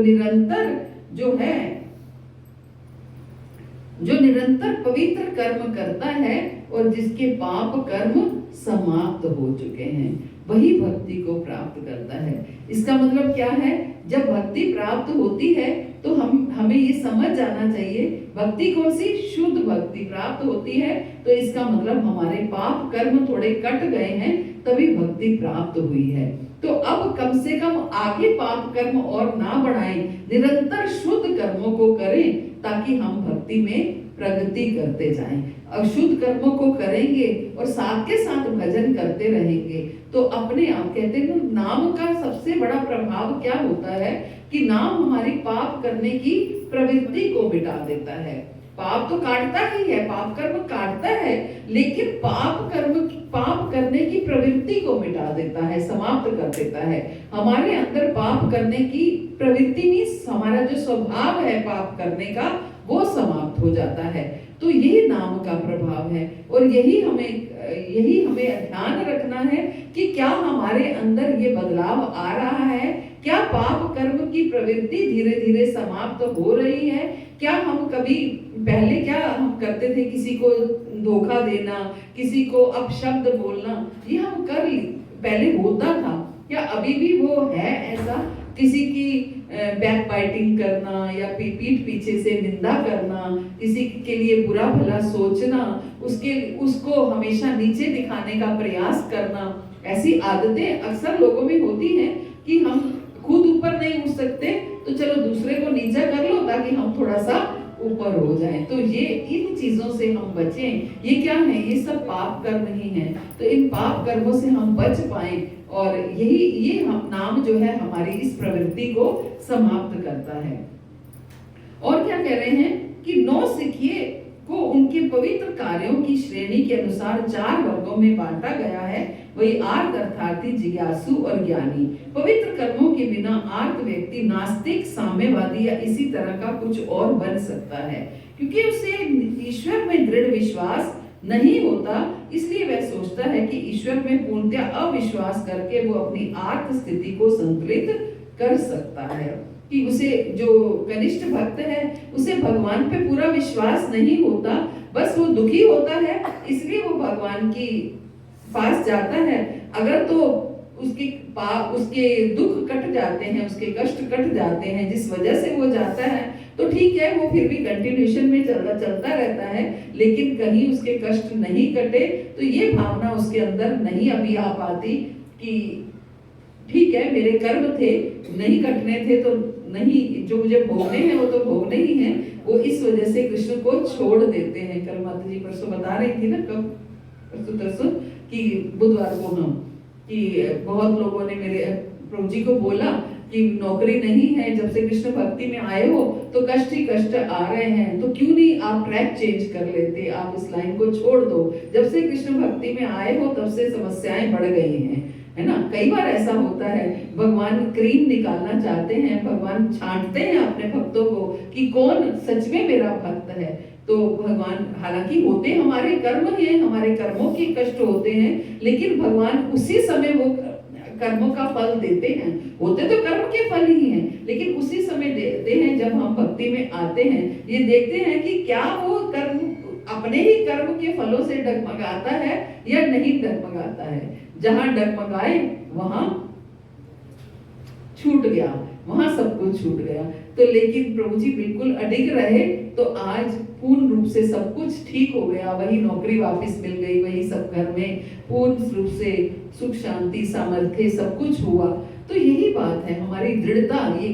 निरंतर पवित्र कर्म करता है और जिसके पाप कर्म समाप्त हो चुके हैं, वही भक्ति को प्राप्त करता है। इसका मतलब क्या है? जब भक्ति प्राप्त होती है तो हमें ये समझ जाना चाहिए, भक्ति कौन सी? शुद्ध भक्ति प्राप्त होती है, तो इसका मतलब हमारे पाप कर्म थोड़े कट गए हैं, तभी भक्ति प्राप्त हुई है। तो अब कम से कम आगे पाप कर्म और ना बढ़ाएं, निरंतर शुद्ध कर्मों को करें ताकि हम भक्ति में प्रगति करते जाएं। अशुद्ध कर्मों को करेंगे और साथ के साथ भजन करते रहेंगे तो अपने आप, कहते हैं नाम का सबसे बड़ा प्रभाव क्या होता है कि नाम हमारी पाप करने की प्रवृत्ति को मिटा देता है। पाप तो काटता ही है, पाप कर्म काटता है, लेकिन पाप करने की प्रवृत्ति को मिटा देता है, समाप्त कर देता है। हमारे अंदर पाप करने की प्रवृत्ति मीन्स हमारा जो स्वभाव है पाप करने का, वो समाप्त हो जाता है। तो यही नाम का प्रभाव है और यही हमें ध्यान रखना है कि क्या हमारे अंदर ये बदलाव आ रहा है, क्या पाप कर्म की प्रवृत्ति धीरे धीरे समाप्त हो रही है। क्या हम कभी पहले क्या हम करते थे, किसी को धोखा देना, किसी को अपशब्द बोलना, ये हम पहले होता था, क्या अभी भी वो है ऐसा? किसी की बैक बाइटिंग करना या पीठ पीछे से निंदा करना, किसी के लिए बुरा भला सोचना, उसको हमेशा नीचे दिखाने का प्रयास करना, ऐसी आदतें अक्सर लोगों में होती हैं कि हम खुद ऊपर नहीं उठ सकते तो चलो दूसरे को नीचा कर लो ताकि हम थोड़ा सा ऊपर हो जाएं। तो ये इन चीजों से हम बचें। ये क्या है? ये सब पाप कर्म ही हैं। तो इन पाप कर्मों से हम बच पाएं और ये हम नाम जो है हमारी इस प्रवृत्ति को समाप्त करता है। और क्या कह रहे हैं कि 9 सीखिए को उनके पवित्र कार्यों की श्रेणी के अनुसार 4 वर्गों में बांटा गया है, वही आर्त अर्थार्थी, जिज्ञासु और ज्ञानी। पवित्र कर्मों के बिना आर्त व्यक्ति नास्तिक, साम्यवादी या इसी तरह का कुछ और बन सकता है, क्योंकि उसे ईश्वर में दृढ़ विश्वास नहीं होता, इसलिए वह सोचता है कि ईश्वर में पूर्णतः अविश्वास करके वो अपनी आर्त स्थिति को संतुलित कर सकता है। कि उसे, जो कनिष्ठ भक्त है, उसे भगवान पे पूरा विश्वास नहीं होता, बस वो दुखी होता है, इसलिए वो भगवान की पास जाता है। अगर तो उसके दुख कट जाते हैं, उसके कष्ट कट जाते हैं जिस वजह से वो जाता है, तो ठीक है, वो फिर भी कंटिन्यूएशन में चलता रहता है। लेकिन कहीं उसके कष्ट नहीं कटे तो ये भावना उसके अंदर नहीं अभी आ पाती कि ठीक है, मेरे कर्म थे, नहीं कटने थे तो नहीं, जो मुझे भोगने हैं वो तो भोगने ही हैं। वो इस वजह से कृष्ण को छोड़ देते हैं। कल माता जी परसों बता रही थी ना, कब परसों तरसों कि बुधवार को हम, कि बहुत लोगों ने मेरे प्रभु जी को बोला कि नौकरी नहीं है, जब से कृष्ण भक्ति में आए हो तो कष्ट ही कष्ट आ रहे हैं, तो क्यों नहीं आप ट्रैक चेंज कर लेते, आप इस लाइन को छोड़ दो। जब से कृष्ण भक्ति में आए हो तब से समस्याएं बढ़ गई हैं, है ना। कई बार ऐसा होता है, भगवान क्रीम निकालना चाहते हैं, भगवान छांटते हैं अपने भक्तों को कि कौन सच में मेरा भक्त है। तो भगवान, हालांकि होते हमारे कर्म ही हैं, हमारे कर्मों के कष्ट होते हैं, लेकिन भगवान उसी समय वो कर्मों का फल देते हैं। होते तो कर्म के फल ही हैं, लेकिन उसी समय देते हैं जब हम भक्ति में आते हैं। ये देखते हैं कि क्या वो कर्म अपने ही कर्म के फलों से डगमगाता है या नहीं डगमगाता है। जहां डगमगाए वहां छूट गया, वहां सब कुछ छूट गया। तो लेकिन प्रभु जी बिल्कुल अडिग रहे, तो आज पूर्ण रूप से सब कुछ ठीक हो गया। वही नौकरी वापस मिल गई, वही सब घर में पूर्ण रूप से सुख शांति सामर्थ्य सब कुछ हुआ। तो यही बात है हमारी दृढ़ता। ये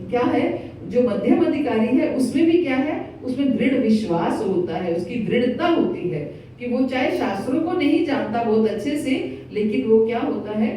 क्या है, जो मध्यम अधिकारी है उसमें भी क्या है, उसमें दृढ़ विश्वास होता है, उसकी दृढ़ता होती है कि वो चाहे शास्त्रों को नहीं जानता बहुत अच्छे से, लेकिन वो क्या होता है,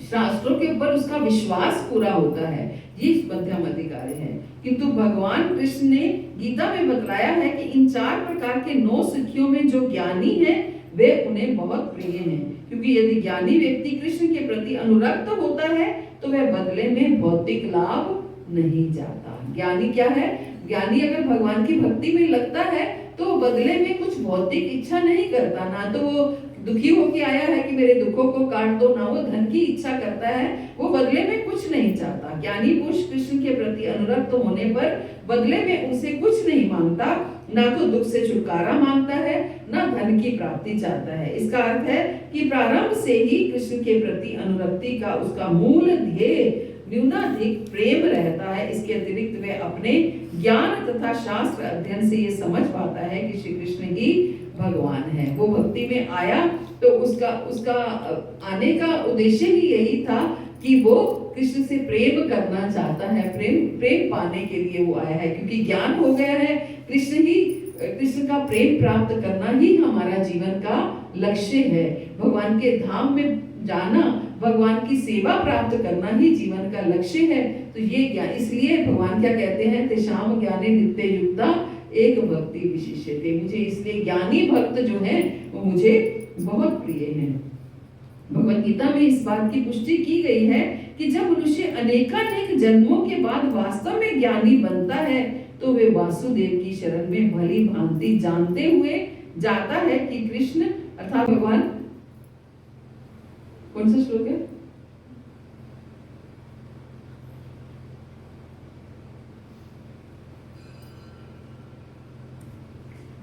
शास्त्रों के ऊपर उसका विश्वास पूरा होता है। ये मध्यम अधिकारी है। किंतु भगवान कृष्ण ने गीता में बतलाया है कि इन 4 प्रकार के 9 सिद्धियों में जो ज्ञानी है वे उन्हें बहुत प्रिय हैं, क्योंकि यदि ज्ञानी व्यक्ति कृष्ण के प्रति अनुरक्त होता है तो वह बदले में भौतिक लाभ नहीं चाहता। ज्ञानी क्या है, ज्ञानी अगर भगवान की भक्ति में लगता है तो बदले में कुछ भौतिक इच्छा नहीं करता। ना तो वो दुखी होके आया है कि मेरे दुखों को काट दो, ना वो धन की इच्छा करता है, वो बदले में कुछ नहीं चाहता। ज्ञानी पुरुष कृष्ण के प्रति अनुरक्त होने पर बदले में उनसे कुछ नहीं मांगता, ना तो दुख से छुटकारा मांगता है, ना धन की प्राप्ति चाहता है। इसका अर्थ है कि प्रारंभ से ही कृष्ण के प्रति अनुरक्ति का उसका मूल ध्येय न्यूनाधिक प्रेम रहता है। इसके अतिरिक्त वह अपने ज्ञान तथा शास्त्र अध्ययन से ये समझ पाता है कि श्री कृष्ण ही भगवान है। वो भक्ति में आया तो उसका आने का उद्देश्य ही यही था कि वो कृष्ण से प्रेम करना चाहता है, प्रेम पाने के लिए वो आया है, क्योंकि ज्ञान हो गया है। कृष्ण का प्रेम प्राप्त करना ही हमारा जीवन का लक्ष्य है। भगवान के धाम में जाना, भगवान की सेवा प्राप्त करना ही जीवन का लक्ष्य है। तो ये ज्ञान, इसलिए भगवान क्या कहते हैं, तेषाम ज्ञाने नित्य युक्ता एक भक्ति विशिष्यते। मुझे इसलिए ज्ञानी भक्त जो हैं वो मुझे बहुत प्रिय हैं। भगवद गीता में इस बात की पुष्टि की गई है कि जब मनुष्य अनेकानेक जन्मों के बाद वास्तव में ज्ञानी बनता है तो वे वासुदेव की शरण में भली भांति जानते हुए जाता है कि कृष्ण अर्थात भगवान, कौन सा श्लोक है,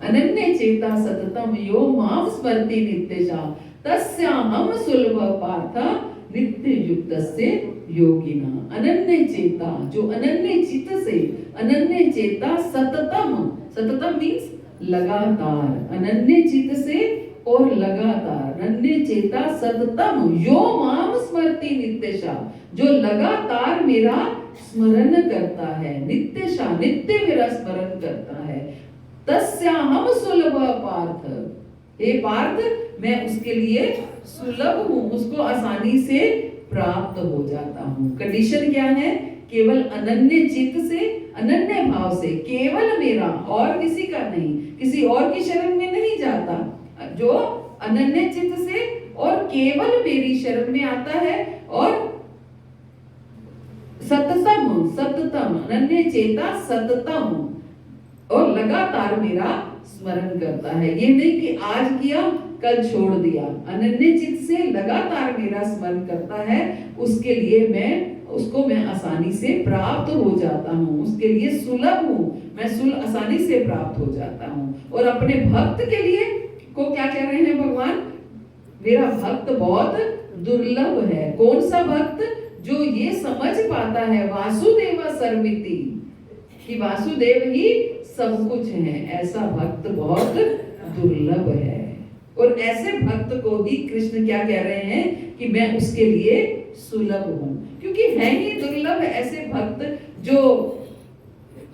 अनन्य चेता सततम यो मां स्मरति नित्यशा तस्याहं सुलभ पार्थ नित्य युक्तस्य योगिना। अनन्य चेता, जो अनन्य चित्त से, अनन्य चेता सततम मीन्स लगातार, अनन्य चित्त से और लगातार, अनन्य चेता सततम यो माम स्मरति नित्यशा, जो लगातार मेरा स्मरण करता है, नित्यशा नित्य मेरा स्मरण करता है, तस्याहं सुलभ पार्थ, हे पार्थ मैं उसके लिए सुलभ हूँ, उसको आसानी से प्राप्त हो जाता हूँ। कंडीशन क्या है केवल अनन्य चित्त से, अनन्य भाव से, केवल मेरा और किसी का नहीं, किसी और की शरण में नहीं जाता, जो अनन्य चित्त से और केवल मेरी शरण में आता है और सततम, सततम, अनन्य चेता सततम, और लगातार मेरा स्मरण करता है। ये नहीं कि आज किया कल छोड़ दिया, अनन्य चित्त से लगातार मेरा स्मरण करता है, उसके लिए मैं आसानी से प्राप्त हो जाता हूँ, उसके लिए सुलभ हूँ, मैं आसानी से प्राप्त हो जाता हूँ। और अपने भक्त के लिए को क्या कह रहे हैं भगवान? मेरा भक्त बहुत दुर्लभ है। कौन सा भक्त? जो ये समझ पाता है वासुदेव सर्वमिति, कि वासुदेव ही सब कुछ है, ऐसा भक्त बहुत दुर्लभ है। और ऐसे भक्त को ही कृष्ण क्या कह रहे हैं कि मैं उसके लिए सुलभ हूं, क्योंकि है ही दुर्लभ ऐसे भक्त जो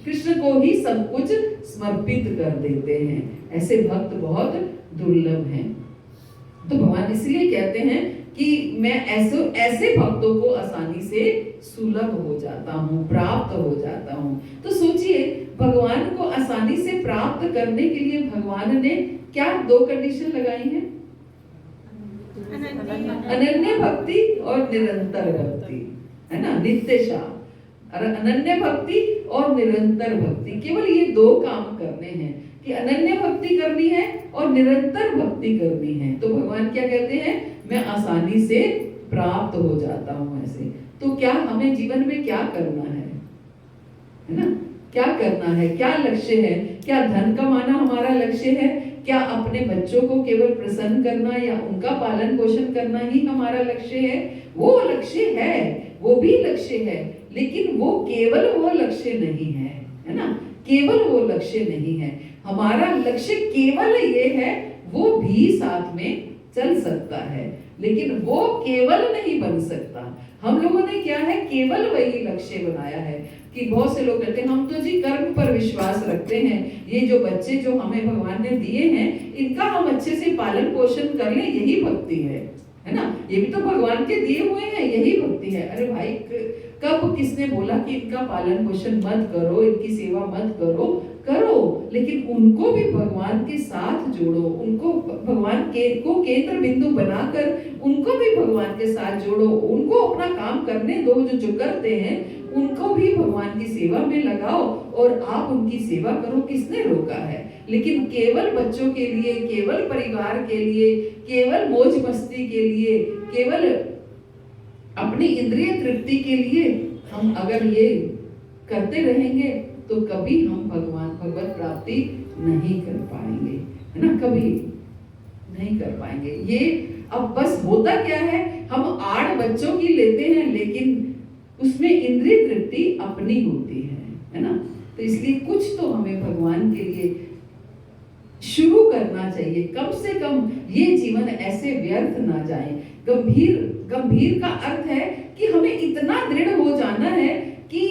कृष्ण को ही सब कुछ समर्पित कर देते हैं। ऐसे भक्त बहुत दुर्लभ हैं। तो भगवान इसलिए कहते हैं कि मैं ऐसे भक्तों को आसानी से सुलभ हो जाता हूँ, प्राप्त हो जाता हूँ। तो सोचिए, भगवान को आसानी से प्राप्त करने के लिए भगवान ने क्या दो कंडीशन लगाई हैं? अनन्य भक्ति और निरंतर भक्ति, है ना, नित्यशा। अनन्य भक्ति और निरंतर भक्ति, केवल ये दो काम करने हैं कि अनन्य भक्ति करनी है और निरंतर भक्ति करनी है। तो भगवान क्या कहते हैं? मैं आसानी से प्राप्त हो जाता हूँ ऐसे। तो क्या हमें जीवन में क्या करना है ना? क्या करना है? क्या लक्ष्य है? क्या धन कमाना हमारा लक्ष्य है? क्या अपने बच्चों को केवल प्रसन्न करना या उनका पालन पोषण करना ही हमारा लक्ष्य है? वो लक्ष्य है, वो भी लक्ष्य है, लेकिन वो केवल वो लक्ष्य नहीं है ना? केवल वो लक्ष्य नहीं है। हमारा लक्ष्य केवल ये है, वो भी साथ में चल सकता है, लेकिन वो केवल नहीं बन सकता। हम लोगों ने क्या है, केवल वही लक्ष्य बनाया है कि बहुत से लोग कहते हैं हम तो जी कर्म पर विश्वास रखते हैं, ये जो बच्चे जो हमें भगवान ने दिए हैं इनका हम अच्छे से पालन पोषण कर लें, यही भक्ति है ना? ये भी तो भगवान के दिए हुए हैं, यही भक्ति है। अरे भाई, कब किसने बोला कि इनका पालन पोषण मत करो, इनकी सेवा मत करो? करो, लेकिन उनको भी भगवान के साथ जोड़ो, उनको भगवान को केंद्र बिंदु बनाकर उनको भी भगवान के साथ जोड़ो, उनको अपना काम करने दो, जो करते हैं उनको भी भगवान की सेवा में लगाओ और आप उनकी सेवा करो। किसने रोका है? लेकिन केवल बच्चों के लिए, केवल परिवार के लिए, केवल मौज मस्ती के लिए, केवल अपनी इंद्रिय तृप्ति के लिए हम अगर ये करते रहेंगे तो कभी हम भगवत प्राप्ति नहीं कर पाएंगे, है ना? कभी नहीं कर पाएंगे। ये अब बस होता क्या है, हम आड़ बच्चों की लेते हैं, लेकिन उसमें इंद्रिय तृप्ति अपनी होती है ना? तो इसलिए कुछ तो हमें भगवान के लिए शुरू करना चाहिए। कम से कम ये जीवन ऐसे व्यर्थ ना जाए। गंभीर का अर्थ है कि हमें इतना दृढ़ हो जाना है कि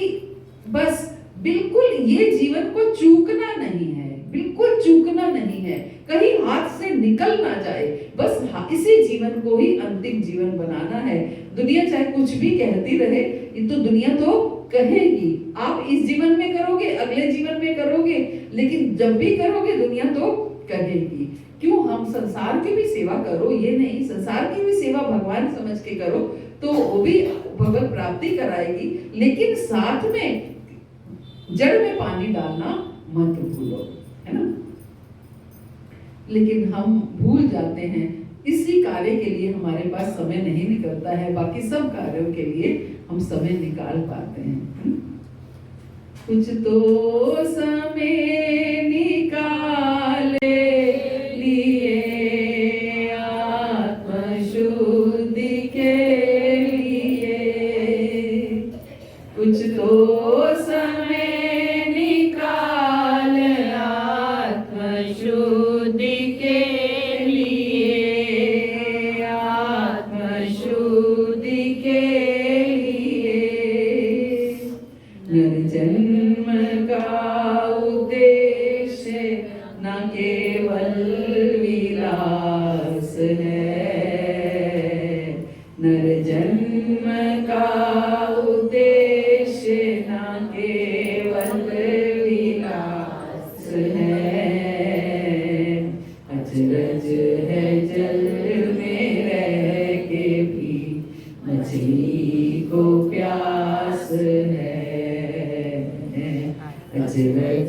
बस बिल्कुल ये जीवन को चूकना नहीं है, बिल्कुल चूकना नहीं है, कहीं हाथ से निकल ना जाए। बस इसी जीवन को ही अंतिम जीवन बनाना है। दुनिया चाहे कुछ भी कहती रहे, ये तो दुनिया तो कहेगी। आप इस जीवन में करोगे, अगले जीवन में करोगे, लेकिन जब भी करोगे दुनिया तो कहेगी। क्यों? हम संसार की भी सेवा करो, ये नहीं, संसार की भी सेवा भगवान समझ के करो तो वो भी भगवत प्राप्ति कराएगी, लेकिन साथ में जड़ में पानी डालना मत भूलो, है ना? लेकिन हम भूल जाते हैं। इसी कार्य के लिए हमारे पास समय नहीं निकलता है, बाकी सब कार्यों के लिए हम समय निकाल पाते हैं। कुछ तो समय निकाले लिए आत्मशुद्धि के लिए, कुछ तो समय निकाल आत्मशुद्धि के लिए, आत्मशुद्धि के लिए। निर्जन्म का उद्देश्य न केवल विलास है, नरजन्म का उद्देश्य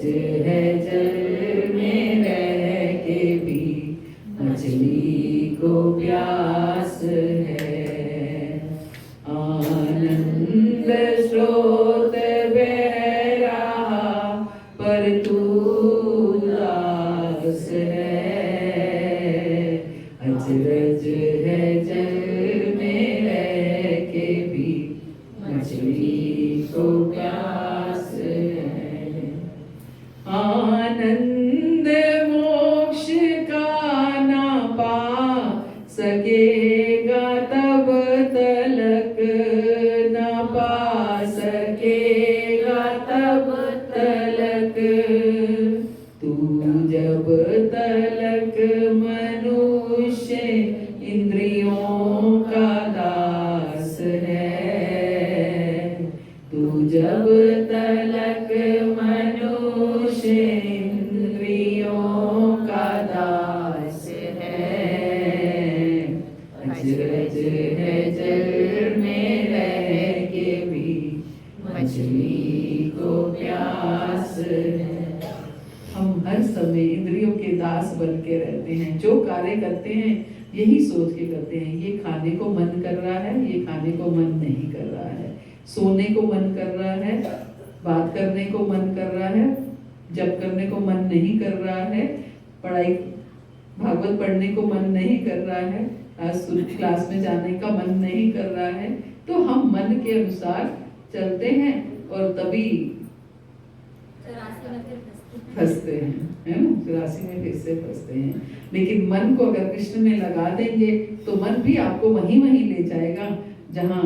अचरज है जल में रह के भी मछली को प्यास है। आनंद स्रोत बह रहा पर तू उदास है। अचरज है जल में रह के भी मछली को प्यास है। आनंद मोक्ष का ना पा सकेगा तब तलक, न पा सकेगा तब तलक। तू जब तलक मनुष्य इंद्रियों का दास है। तू जब तलक मनुष्य इंद्रियों का दास है। अचरज है जल में रह के भी मछली को प्यास है। हम हर समय इंद्रियों के दास बन के रहते हैं। जो कार्य करते हैं यही सोच के करते हैं, ये खाने को मन कर रहा है, ये खाने को मन नहीं कर रहा है, सोने को मन कर रहा है, बात करने को मन कर रहा है, जप करने को मन नहीं कर रहा है, पढ़ाई भागवत पढ़ने को मन नहीं कर रहा है, क्लास में जाने का मन नहीं कर रहा है। तो हम मन के अनुसार चलते हैं और तभी फंसते हैं, है ना, 84 में फिर से फंसते हैं। लेकिन मन को अगर कृष्ण में लगा देंगे तो मन भी आपको वहीं वहीं ले जाएगा जहाँ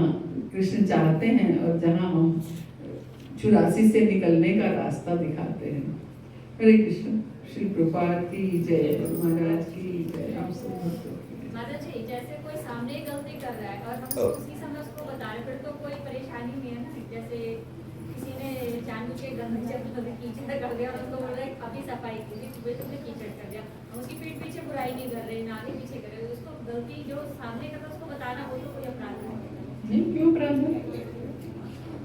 कृष्ण चाहते हैं और जहाँ हम 84 से निकलने का रास्ता दिखाते हैं। हरे कृष्ण। श्री प्रभुपाद की जय, महाराज की जय। आप सब माता जी, जैसे कोई सामने गलती कर रहा है और हम उसी समय उसको बता रहे, फिर तो कोई परेशानी नहीं है ना। जैसे किसी ने जानबूझ के गंदे जगह कीचड़ कर दिया और उसको बोल रहा है अभी सफाई कीजिए, सुबह तुमने कीचड़ कर दिया, हम उसकी पीठ पीछे बुराई नहीं कर रहे, ना आगे पीछे कर रहे, उसको गलती जो सामने कर रहा है उसको बताना, वो तो कोई अपराध नहीं। क्यों अपराध है?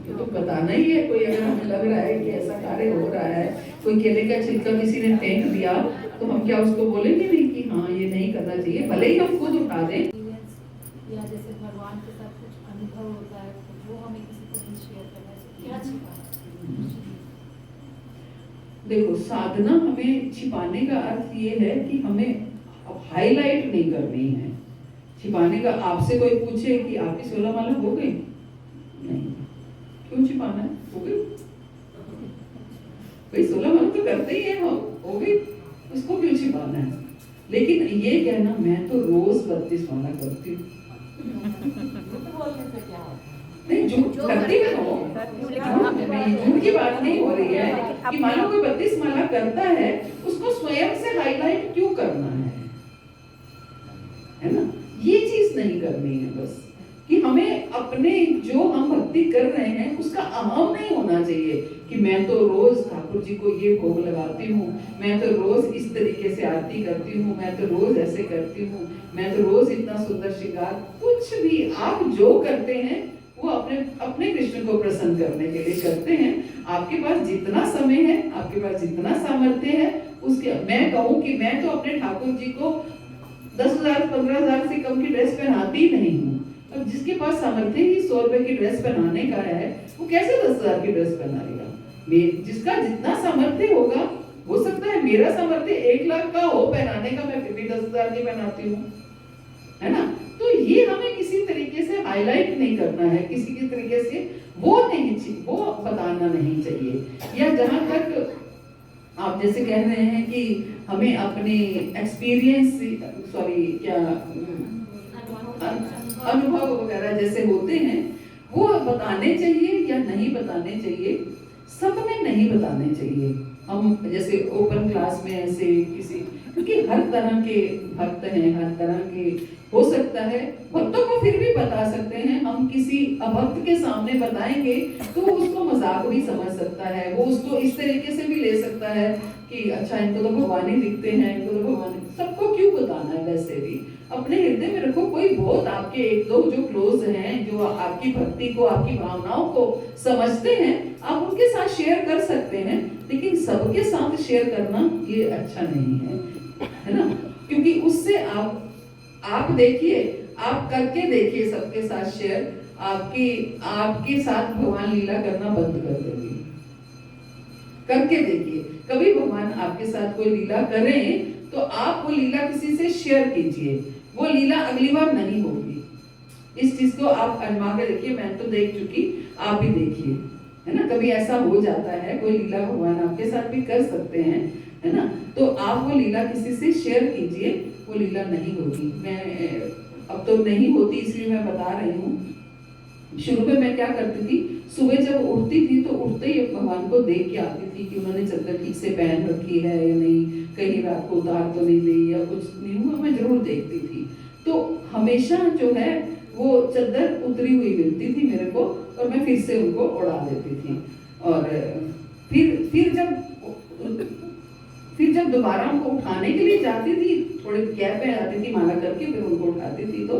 ये तो बताना ही है। कोई अगर हमें लग रहा है कि ऐसा कार्य हो रहा है, कोई केले का छिलका किसी ने फेंक दिया, तो हम क्या उसको बोलेंगे नहीं कि हाँ ये नहीं करना चाहिए, भले ही हम खुद उठा दें। या जैसे भगवान के साथ कुछ अनुभव होता है वो हमें किसी को भी शेयर करना चाहिए, क्या छिपाना? देखो, साधना हमें छिपाने का अर्थ ये है कि हमें अब हाईलाइट नहीं करनी है। छिपाने का, आपसे कोई पूछे कि आपकी 16 माला हो गई, नहीं, क्यों छिपाना है? हो गई भाई, 16 माला तो करते ही है हम, हो गई, उसको क्यों छिपाना है? लेकिन ये कहना मैं तो रोज 32 माला करती हूँ, नहीं, झूठ करती हो, झूठ की बात नहीं हो रही है कि मान लो कोई 32 माला करता है, उसको स्वयं से हाईलाइट क्यों करना है ना? ये चीज नहीं करनी है। बस कि हमें अपने जो हम भक्ति कर रहे हैं उसका अहम नहीं होना चाहिए कि मैं तो रोज ठाकुर जी को ये भोग लगाती हूँ, मैं तो रोज इस तरीके से आरती करती हूँ, मैं तो रोज ऐसे करती हूँ, मैं तो रोज इतना सुंदर श्रृंगार। कुछ भी आप जो करते हैं वो अपने अपने कृष्ण को प्रसन्न करने के लिए करते हैं। आपके पास जितना समय है, आपके पास जितना सामर्थ्य है, उसके मैं कहूँ कि मैं तो अपने ठाकुर जी को 10,000 15,000 से कम की ड्रेस पहनाती ही नहीं हूँ। अब जिसके पास सामर्थ्य ही 100 रुपए की ड्रेस पहनाने का है, वो कैसे 10,000 की ड्रेस पहनाएगा? जिसका जितना सामर्थ्य होगा, हो सकता है मेरा सामर्थ्य 1 लाख का हो पहनाने का, मैं फिर भी 10,000 की पहनाती हूँ, है ना? तो ये हमें किसी तरीके से हाईलाइट नहीं करना है, किसी की तरीके से वो बताना नहीं चाहिए। या जहां तक आप जैसे कह रहे हैं कि हमें अपने एक्सपीरियंस, अनुभव वगैरह जैसे होते हैं वो बताने चाहिए या नहीं बताने चाहिए? सब में नहीं बताने चाहिए। हम जैसे ओपन क्लास में ऐसे किसी, क्योंकि हर तरह के भक्त हैं, हर तरह के हो सकता है, भक्तों को फिर भी बता सकते हैं। हम किसी अभक्त के सामने बताएंगे तो उसको मजाक भी समझ सकता है, वो उसको इस तरीके से भी ले सकता है कि अच्छा इनको तो भगवान ही दिखते हैं, इनको तो भगवान, सबको क्यों बताना है? वैसे भी अपने हृदय में रखो। कोई बहुत आपके एक दो जो क्लोज हैं, जो आपकी भक्ति को, आपकी भावनाओं को समझते हैं, आप उनके साथ शेयर कर सकते हैं, लेकिन सबके साथ शेयर करना ये अच्छा नहीं है ना? क्योंकि उससे आप देखिए, आप करके देखिए सबके साथ शेयर, आपके साथ भगवान लीला करना बंद कर देंगे। करके देखिए, कभी भगवान आपके साथ कोई लीला करें तो आप वो लीला किसी से शेयर कीजिए, वो लीला अगली बार नहीं होगी। इस चीज को आप आजमा के देखिए। मैं तो देख चुकी, आप भी देखिए, है ना? कभी ऐसा हो जाता है, कोई लीला भगवान आपके साथ भी कर सकते हैं, है ना? तो आप वो लीला किसी से शेयर कीजिए, वो लीला नहीं होगी। मैं अब तो नहीं होती, इसलिए मैं बता रही हूँ। शुरू में मैं क्या करती थी, सुबह जब उठती थी तो उठते ही भगवान को देख के आती थी कि उन्होंने चद्दर ठीक से पहन रखी है या नहीं, कहीं रात को उतार तो नहीं दी या कुछ नहीं हुआ, मैं जरूर देखती थी। तो हमेशा जो है वो चद्दर उतरी हुई मिलती थी मेरे को, और मैं फिर से उनको उड़ा देती थी। और फिर जब दोबारा उनको उठाने के लिए जाती थी, थोड़ी गैप में आती थी माला करके, फिर उनको उठाती थी, तो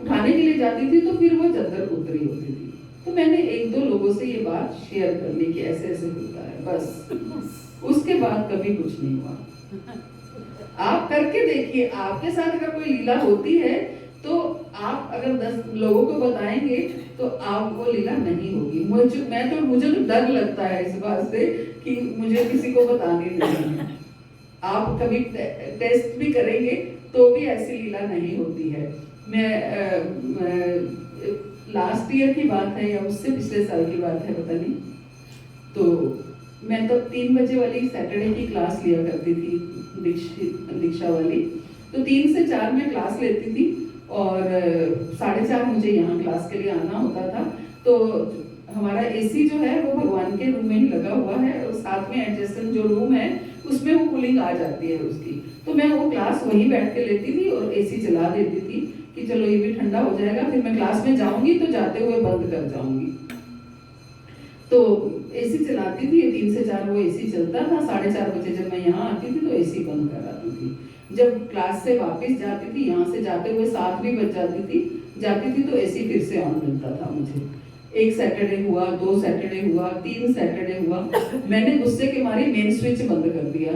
उठाने के लिए जाती थी तो फिर वो चद्दर उतरी होती थी। तो मैंने एक दो लोगों से ये बात शेयर कर ली कि ऐसे ऐसे होता है, बस। उसके बाद कभी कुछ नहीं हुआ। आप करके देखिए, आपके साथ अगर कोई लीला होती है तो आप अगर 10 लोगों को बताएंगे तो आप वो लीला नहीं होगी। मुझे तो डर लगता है इस बात से कि मुझे किसी को बतानी नहीं है। आप कभी टेस्ट भी करेंगे तो भी ऐसी लीला नहीं होती है। मैं लास्ट ईयर की बात है या उससे पिछले साल की बात है, पता नहीं, तो मैं तो 3 बजे वाली सैटरडे की क्लास लिया करती थी, दीक्षा वाली। तो 3 से 4 में क्लास लेती थी और 4:30 मुझे यहाँ क्लास के लिए आना होता था। तो हमारा एसी जो है वो भगवान के रूम में ही लगा हुआ है, और साथ में एडजस्टेंट जो रूम है उसमें वो कूलिंग आ जाती है उसकी। तो मैं वो क्लास वहीं बैठ के लेती थी और एसी चला देती थी कि चलो ये भी ठंडा हो जाएगा, फिर मैं क्लास में जाऊंगी तो जाते हुए बंद कर जाऊंगी। तो एसी चलाती थी, 3 से 4 वो एसी चलता था। 4:30 बजे जब मैं यहाँ आती थी तो एसी बंद कर आती थी। जब क्लास से वापस जाती थी, यहाँ से जाते हुए 7 भी बज जाती थी तो एसी फिर से ऑन मिलता था मुझे। 1 सैटरडे हुआ, 2 सैटरडे हुआ, 3 सैटरडे हुआ, मैंने गुस्से के मारे मेन स्विच बंद कर दिया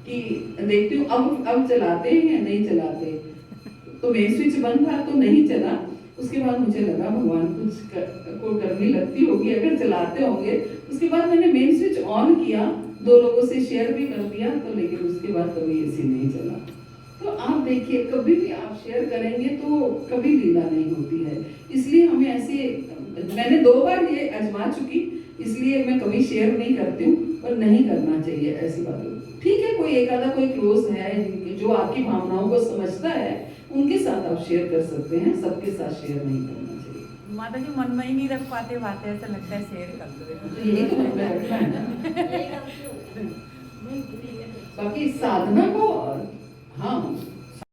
कि देखती हूँ अब चलाते हैं या नहीं चलाते। तो मेन स्विच बंद था तो नहीं चला। उसके बाद मुझे लगा भगवान को करनी लगती होगी अगर चलाते होंगे। उसके बाद मैंने मेन स्विच ऑन किया, 2 लोगों से शेयर भी कर दिया, तो लेकिन उसके बाद कभी एसी नहीं चला। तो आप देखिए, कभी भी आप शेयर करेंगे तो कभी लीला नहीं होती है। इसलिए हमें मैंने 2 बार ये आजमा चुकी, इसलिए मैं कभी शेयर नहीं करती हूँ, और नहीं करना चाहिए ऐसी बातें। ठीक है, कोई एक आधा कोई क्लोज है जो आपकी भावनाओं को समझता है, उनके साथ आप शेयर कर सकते हैं, सबके साथ शेयर नहीं करना चाहिए। माता जी मन में ही नहीं रख पाते बातें, ऐसा लगता है शेयर कर दो। तो यही तो मन में रखना है ना। बाकी साधना को, हाँ